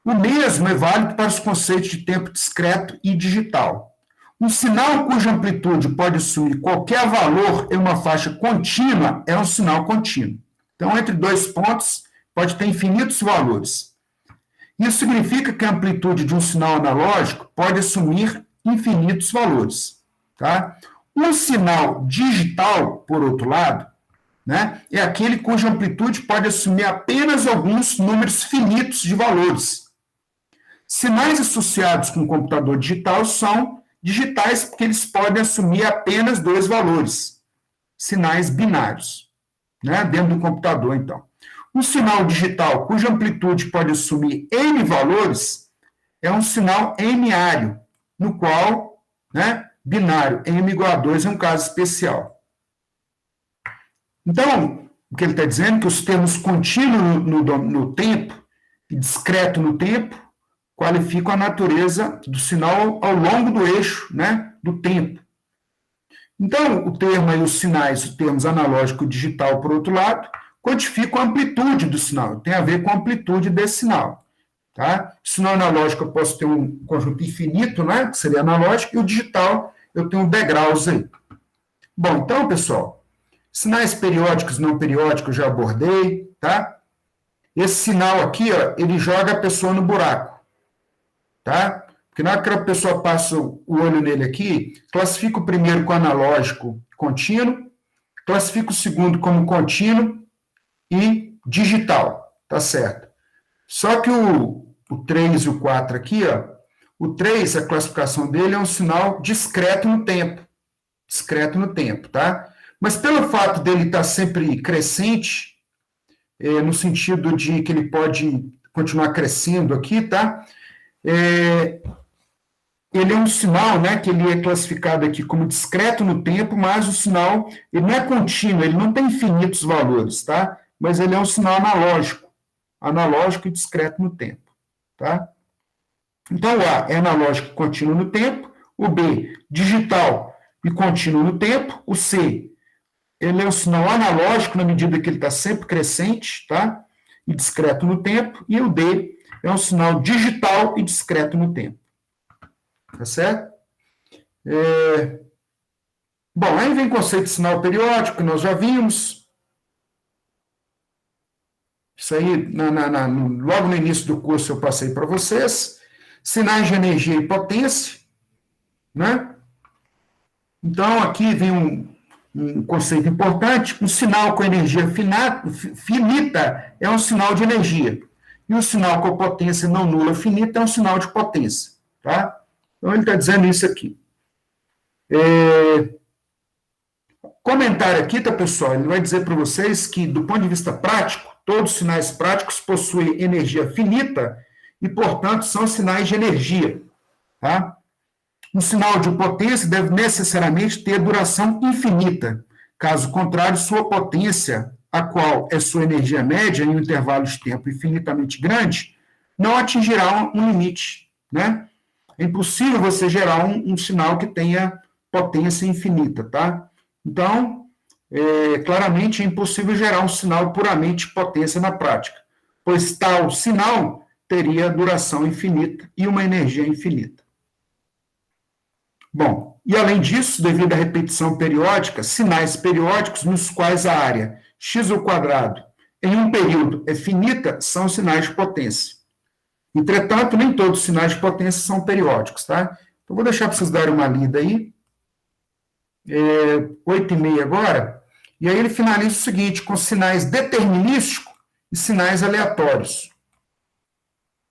O mesmo é válido para os conceitos de tempo discreto e digital. Um sinal cuja amplitude pode assumir qualquer valor em uma faixa contínua é um sinal contínuo. Então, entre dois pontos, pode ter infinitos valores. Isso significa que a amplitude de um sinal analógico pode assumir infinitos valores. Tá? Um sinal digital, por outro lado, né, é aquele cuja amplitude pode assumir apenas alguns números finitos de valores. Sinais associados com o computador digital são digitais porque eles podem assumir apenas dois valores, sinais binários, né, dentro do computador, então. Um sinal digital cuja amplitude pode assumir n valores é um sinal n-ário, no qual, né, binário, m igual a 2 é um caso especial. Então, o que ele está dizendo é que os termos contínuo no tempo e discreto no tempo qualificam a natureza do sinal ao longo do eixo, né, do tempo. Então, o termo aí, os sinais, os termos analógico e digital, por outro lado, quantificam a amplitude do sinal, tem a ver com a amplitude desse sinal. Tá? O sinal analógico eu posso ter um conjunto infinito, né, que seria analógico, e o digital eu tenho degraus aí. Bom, então, pessoal, sinais periódicos e não periódicos eu já abordei, tá? Esse sinal aqui, ó, ele joga a pessoa no buraco, tá? Porque na hora que a pessoa passa o olho nele aqui, classifica o primeiro como analógico contínuo, classifica o segundo como contínuo e digital, tá certo? Só que o 3 e o 4 aqui, ó, o 3, a classificação dele é um sinal discreto no tempo, tá? Mas pelo fato dele estar sempre crescente, no sentido de que ele pode continuar crescendo aqui, tá? Ele é um sinal, né, que ele é classificado aqui como discreto no tempo, mas o sinal, ele não é contínuo, ele não tem infinitos valores, tá? Mas ele é um sinal analógico e discreto no tempo, tá? Então, o A é analógico e contínuo no tempo, o B, digital e contínuo no tempo, o C, ele é um sinal analógico na medida que ele está sempre crescente, tá? E discreto no tempo, e o D é um sinal digital e discreto no tempo. Tá certo? Bom, aí vem o conceito de sinal periódico, que nós já vimos. Isso aí, logo no início do curso eu passei para vocês. Sinais de energia e potência, né? Então, aqui vem um conceito importante. Um sinal com energia finita é um sinal de energia. E um sinal com potência não nula finita é um sinal de potência, tá? Então, ele está dizendo isso aqui. Comentário aqui, tá, pessoal? Ele vai dizer para vocês que, do ponto de vista prático, todos os sinais práticos possuem energia finita e, portanto, são sinais de energia. Tá? Um sinal de potência deve necessariamente ter duração infinita. Caso contrário, sua potência, a qual é sua energia média em um intervalo de tempo infinitamente grande, não atingirá um limite, né? É impossível você gerar um sinal que tenha potência infinita, tá? Então, claramente é impossível gerar um sinal puramente de potência na prática, pois tal sinal teria duração infinita e uma energia infinita. Bom, e além disso, devido à repetição periódica, sinais periódicos nos quais a área x² em um período é finita são sinais de potência. Entretanto, nem todos os sinais de potência são periódicos, tá? Então, vou deixar para vocês darem uma lida aí. 8h30 agora. E aí ele finaliza o seguinte, com sinais determinísticos e sinais aleatórios.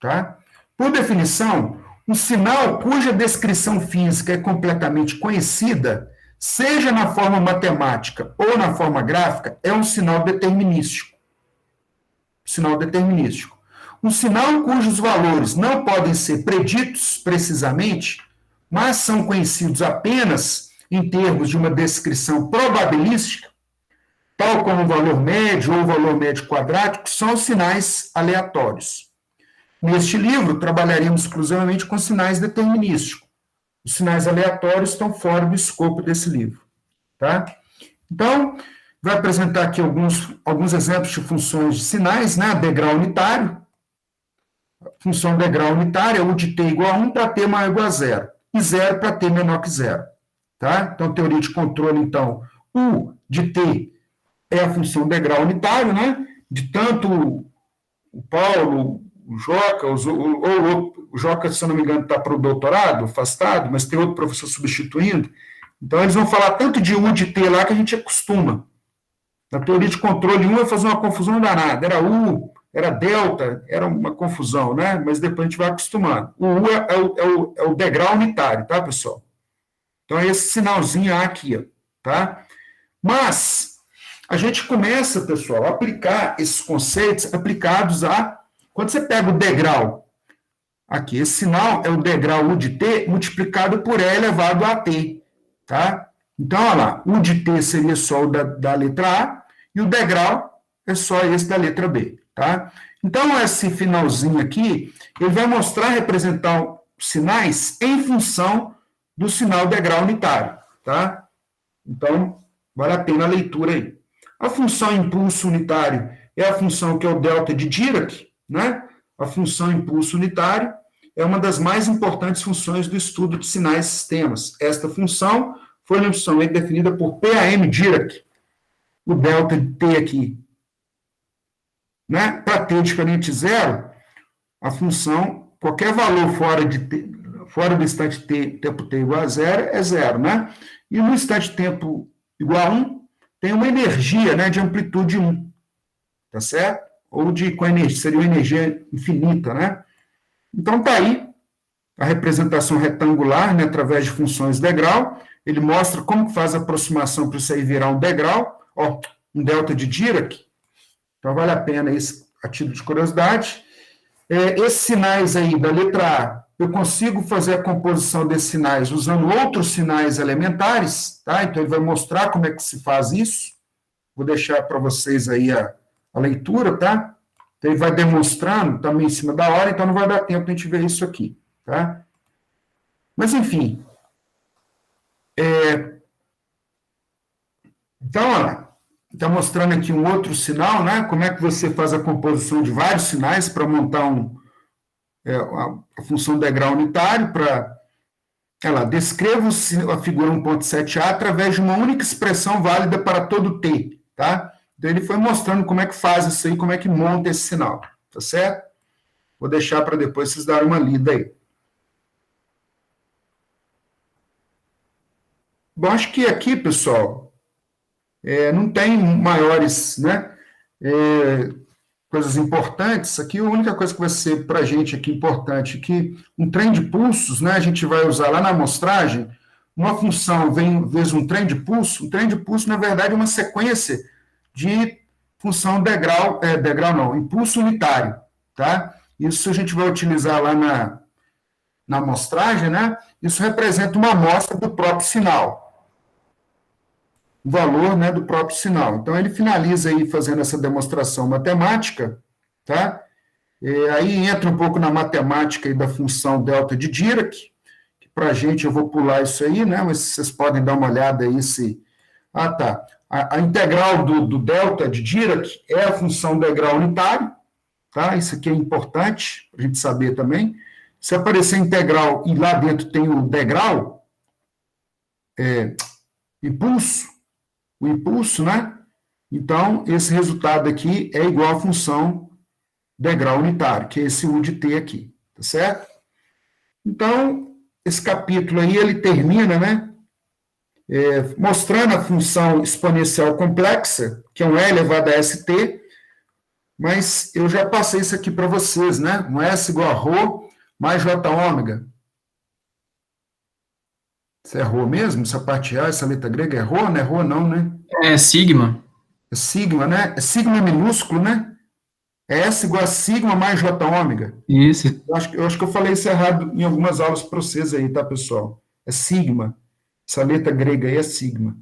Tá? Por definição, um sinal cuja descrição física é completamente conhecida, seja na forma matemática ou na forma gráfica, é um sinal determinístico. Sinal determinístico. Um sinal cujos valores não podem ser preditos precisamente, mas são conhecidos apenas em termos de uma descrição probabilística, tal como o valor médio ou o valor médio quadrático, são os sinais aleatórios. Neste livro, trabalharemos exclusivamente com sinais determinísticos. Os sinais aleatórios estão fora do escopo desse livro. Tá? Então, vai apresentar aqui alguns exemplos de funções de sinais, né? Degrau unitário. Função degrau unitária, U de t igual a 1 para t maior ou igual a 0. e 0 para T menor que 0. Tá? Então, teoria de controle, então, U de T é a função degrau unitário, né? De tanto o Paulo, o Joca, o Joca, se eu não me engano, está para o doutorado, afastado, mas tem outro professor substituindo. Então, eles vão falar tanto de U de T lá que a gente acostuma. Na teoria de controle, U vai fazer uma confusão danada. Era U, era delta, era uma confusão, né? Mas depois a gente vai acostumando. O U é o degrau unitário, tá, pessoal? Então, é esse sinalzinho aqui, ó, tá? Mas a gente começa, pessoal, a aplicar esses conceitos aplicados a... Quando você pega o degrau, aqui, esse sinal é o degrau U de T multiplicado por E elevado a T, tá? Então, olha lá, U de T seria só o da letra A, e o degrau é só esse da letra B, tá? Então, esse finalzinho aqui, ele vai mostrar, representar os sinais em função do sinal degrau unitário, tá? Então, vale a pena a leitura aí. A função impulso unitário é a função que é o delta de Dirac, né? A função impulso unitário é uma das mais importantes funções do estudo de sinais e sistemas. Esta função foi uma função definida por PAM Dirac, o delta de T aqui. Né? Para T diferente de zero, a função, qualquer valor fora do instante T, tempo T igual a zero, é zero, né? E no instante tempo igual a 1, tem uma energia, né, de amplitude 1, tá certo? Ou com energia, seria uma energia infinita, né? Então, tá aí a representação retangular, né, através de funções degrau. Ele mostra como faz a aproximação para isso aí virar um degrau, ó, um delta de Dirac. Então, vale a pena isso, a título de curiosidade. Esses sinais aí da letra A, eu consigo fazer a composição desses sinais usando outros sinais elementares, tá? Então, ele vai mostrar como é que se faz isso. Vou deixar para vocês aí a leitura, tá? Então, ele vai demonstrando também em cima da hora, então não vai dar tempo de a gente ver isso aqui, tá? Mas, enfim. Então, olha lá. Está mostrando aqui um outro sinal, né? Como é que você faz a composição de vários sinais para montar a função degrau unitário para... Olha lá, descreva a figura 1.7a através de uma única expressão válida para todo T, tá? Então, ele foi mostrando como é que faz isso aí, como é que monta esse sinal, tá certo? Vou deixar para depois vocês darem uma lida aí. Bom, acho que aqui, pessoal... não tem maiores, né, coisas importantes. Aqui a única coisa que vai ser para a gente aqui importante é que um trem de pulsos, né, a gente vai usar lá na amostragem, uma função vezes um trem de pulso, na verdade, é uma sequência de função impulso unitário, tá? Isso a gente vai utilizar lá na amostragem, né? Isso representa uma amostra do próprio sinal. O valor, né, do próprio sinal. Então, ele finaliza aí fazendo essa demonstração matemática, tá? Aí entra um pouco na matemática aí da função delta de Dirac, que para a gente, eu vou pular isso aí, né, mas vocês podem dar uma olhada aí se... Ah, tá. A integral do delta de Dirac é a função degrau unitário, tá? Isso aqui é importante para a gente saber também. Se aparecer integral e lá dentro tem o degrau, o impulso, né? Então, esse resultado aqui é igual à função degrau unitário, que é esse U de T aqui, tá certo? Então, esse capítulo aí, ele termina, né? Mostrando a função exponencial complexa, que é um E elevado a ST, mas eu já passei isso aqui para vocês, né? Um S igual a ρ mais J ômega. Isso é ρ mesmo? Essa parte A, essa letra grega é ρ, não é ρ não, né? É sigma. É sigma, né? É sigma minúsculo, né? É S igual a sigma mais J ômega. Isso. Eu acho que eu falei isso errado em algumas aulas para vocês aí, tá, pessoal? É sigma. Essa letra grega aí é sigma.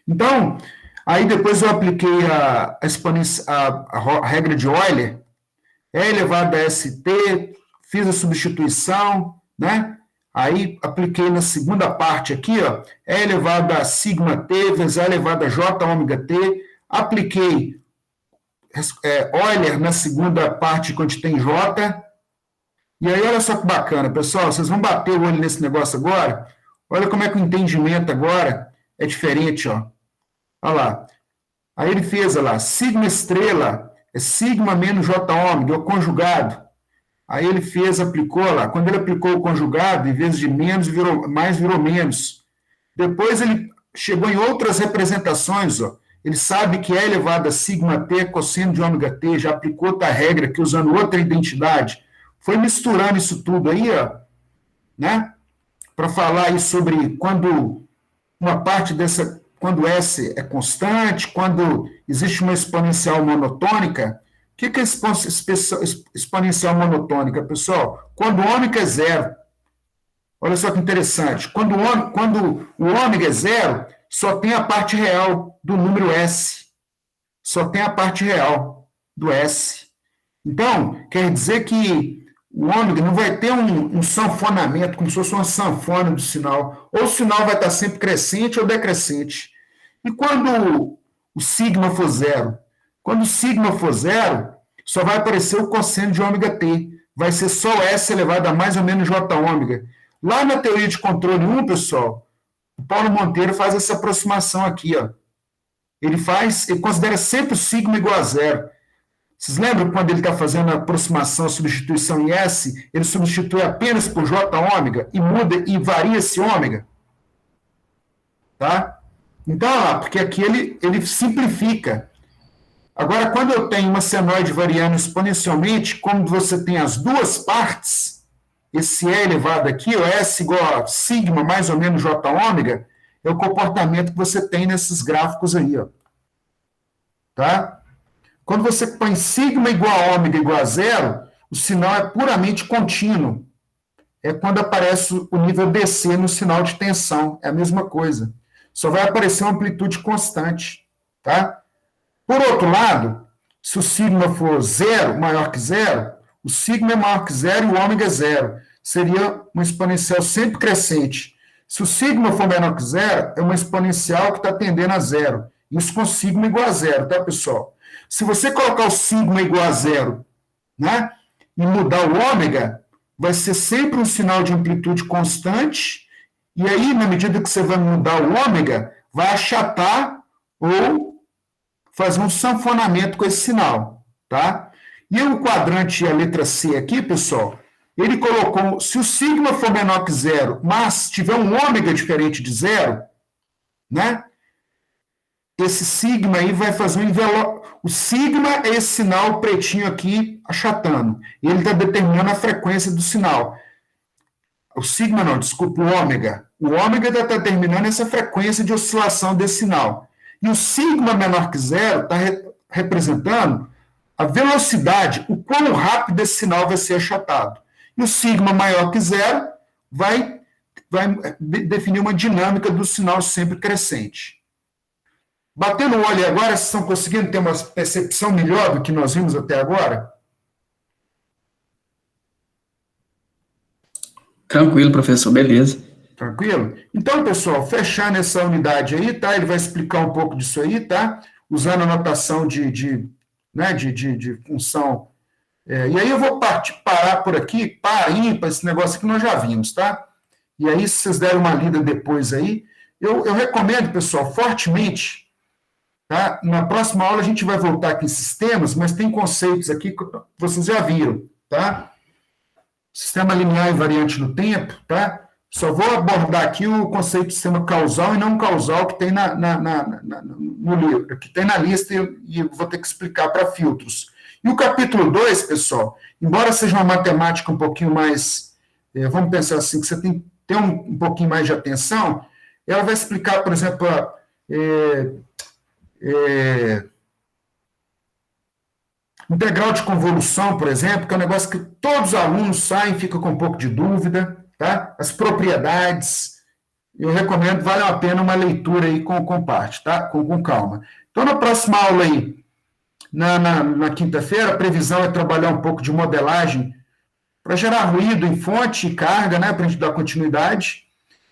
Então, aí depois eu apliquei a regra de Euler, E elevado a ST, fiz a substituição, né? Aí, apliquei na segunda parte aqui, ó, E elevado a sigma T vezes E elevado a J ômega T. Apliquei Euler na segunda parte, quando tem J. E aí, olha só que bacana, pessoal, vocês vão bater o olho nesse negócio agora. Olha como é que o entendimento agora é diferente, ó. Olha lá. Aí ele fez, olha lá, sigma estrela é sigma menos j ômega, é o conjugado. Aí ele fez, aplicou lá. Quando ele aplicou o conjugado, em vez de menos, virou mais, virou menos. Depois ele chegou em outras representações, ó. Ele sabe que é elevado a sigma t cosseno de ômega t, já aplicou outra regra aqui usando outra identidade. Foi misturando isso tudo aí, ó, né? Para falar aí sobre quando uma parte dessa, quando S é constante, quando existe uma exponencial monotônica. O que é exponencial monotônica, pessoal? Quando o ômega é zero. Olha só que interessante. Quando o ômega é zero, só tem a parte real do número S. Só tem a parte real do S. Então, quer dizer que o ômega não vai ter um sanfonamento, como se fosse uma sanfona do sinal. Ou o sinal vai estar sempre crescente ou decrescente. E quando o sigma for zero? Quando o sigma for zero, só vai aparecer o cosseno de ômega t. Vai ser só S elevado a mais ou menos J ômega. Lá na teoria de controle 1, pessoal, o Paulo Monteiro faz essa aproximação aqui, ó. Ele considera sempre o sigma igual a zero. Vocês lembram quando ele está fazendo a aproximação, a substituição em S, ele substitui apenas por J ômega e muda e varia esse ômega? Tá? Então, olha lá, porque aqui ele simplifica. Agora, quando eu tenho uma senoide variando exponencialmente, como você tem as duas partes, esse E elevado aqui, o S igual a sigma mais ou menos J ômega, é o comportamento que você tem nesses gráficos aí, ó. Tá? Quando você põe sigma igual a ômega igual a zero, o sinal é puramente contínuo. É quando aparece o nível DC no sinal de tensão. É a mesma coisa. Só vai aparecer uma amplitude constante. Tá? Por outro lado, se o sigma for zero, maior que zero, o sigma é maior que zero e o ômega é zero. Seria uma exponencial sempre crescente. Se o sigma for menor que zero, é uma exponencial que está tendendo a zero. Isso com sigma igual a zero, tá, pessoal? Se você colocar o sigma igual a zero, né, e mudar o ômega, vai ser sempre um sinal de amplitude constante, e aí, na medida que você vai mudar o ômega, vai achatar ou fazer um sanfonamento com esse sinal, tá? E o quadrante, a letra C aqui, pessoal, ele colocou, se o sigma for menor que zero, mas tiver um ômega diferente de zero, né, esse sigma aí vai fazer um envelope. O sigma é esse sinal pretinho aqui achatando. Ele está determinando a frequência do sinal. O sigma não, desculpa, o ômega. O ômega está determinando essa frequência de oscilação desse sinal. E o sigma menor que zero está representando a velocidade, o quão rápido esse sinal vai ser achatado. E o sigma maior que zero vai definir uma dinâmica do sinal sempre crescente. Batendo o olho agora, vocês estão conseguindo ter uma percepção melhor do que nós vimos até agora? Tranquilo, professor, beleza. Tranquilo? Então, pessoal, fechando essa unidade aí, tá? Ele vai explicar um pouco disso aí, tá? Usando a notação de função. E aí eu vou parar por aqui, par, ímpar, esse negócio que nós já vimos, tá? E aí, se vocês derem uma lida depois aí, eu recomendo, pessoal, fortemente. Tá? Na próxima aula a gente vai voltar aqui em sistemas, mas tem conceitos aqui que vocês já viram, tá? Sistema linear invariante no tempo, tá? Só vou abordar aqui o conceito de sistema causal e não causal que tem no livro, que tem na lista e vou ter que explicar para filtros. E o capítulo 2, pessoal, embora seja uma matemática um pouquinho mais, vamos pensar assim, que você tem que ter um pouquinho mais de atenção, ela vai explicar, por exemplo, integral de convolução, por exemplo, que é um negócio que todos os alunos saem e ficam com um pouco de dúvida, tá? As propriedades, eu recomendo, vale a pena uma leitura aí com parte, tá? Com calma. Então, na próxima aula aí, na quinta-feira, a previsão é trabalhar um pouco de modelagem para gerar ruído em fonte e carga, né? Para a gente dar continuidade.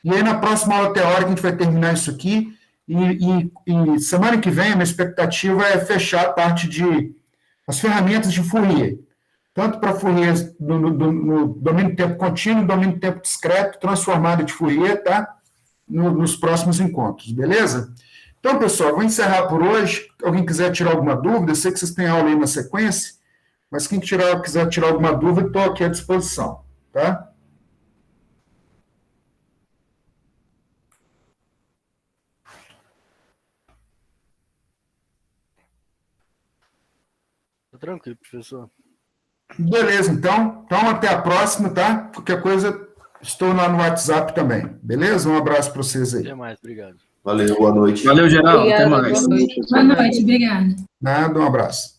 E aí, na próxima aula teórica, a gente vai terminar isso aqui. E semana que vem, a minha expectativa é fechar a parte de as ferramentas de Fourier. tanto para Fourier no domínio de tempo contínuo, domínio de tempo discreto, transformada de Fourier, tá? Nos próximos encontros, beleza? Então, pessoal, vou encerrar por hoje. Alguém quiser tirar alguma dúvida, eu sei que vocês têm aula aí na sequência, mas quem quiser tirar alguma dúvida, estou aqui à disposição, tá? Tá tranquilo, professor. Beleza, então. Então, até a próxima, tá? Qualquer coisa, estou lá no WhatsApp também. Beleza? Um abraço para vocês aí. Até mais, obrigado. Valeu, boa noite. Valeu, geral. Até Obrigada, mais. boa noite. Boa noite, obrigada. Nada, um abraço.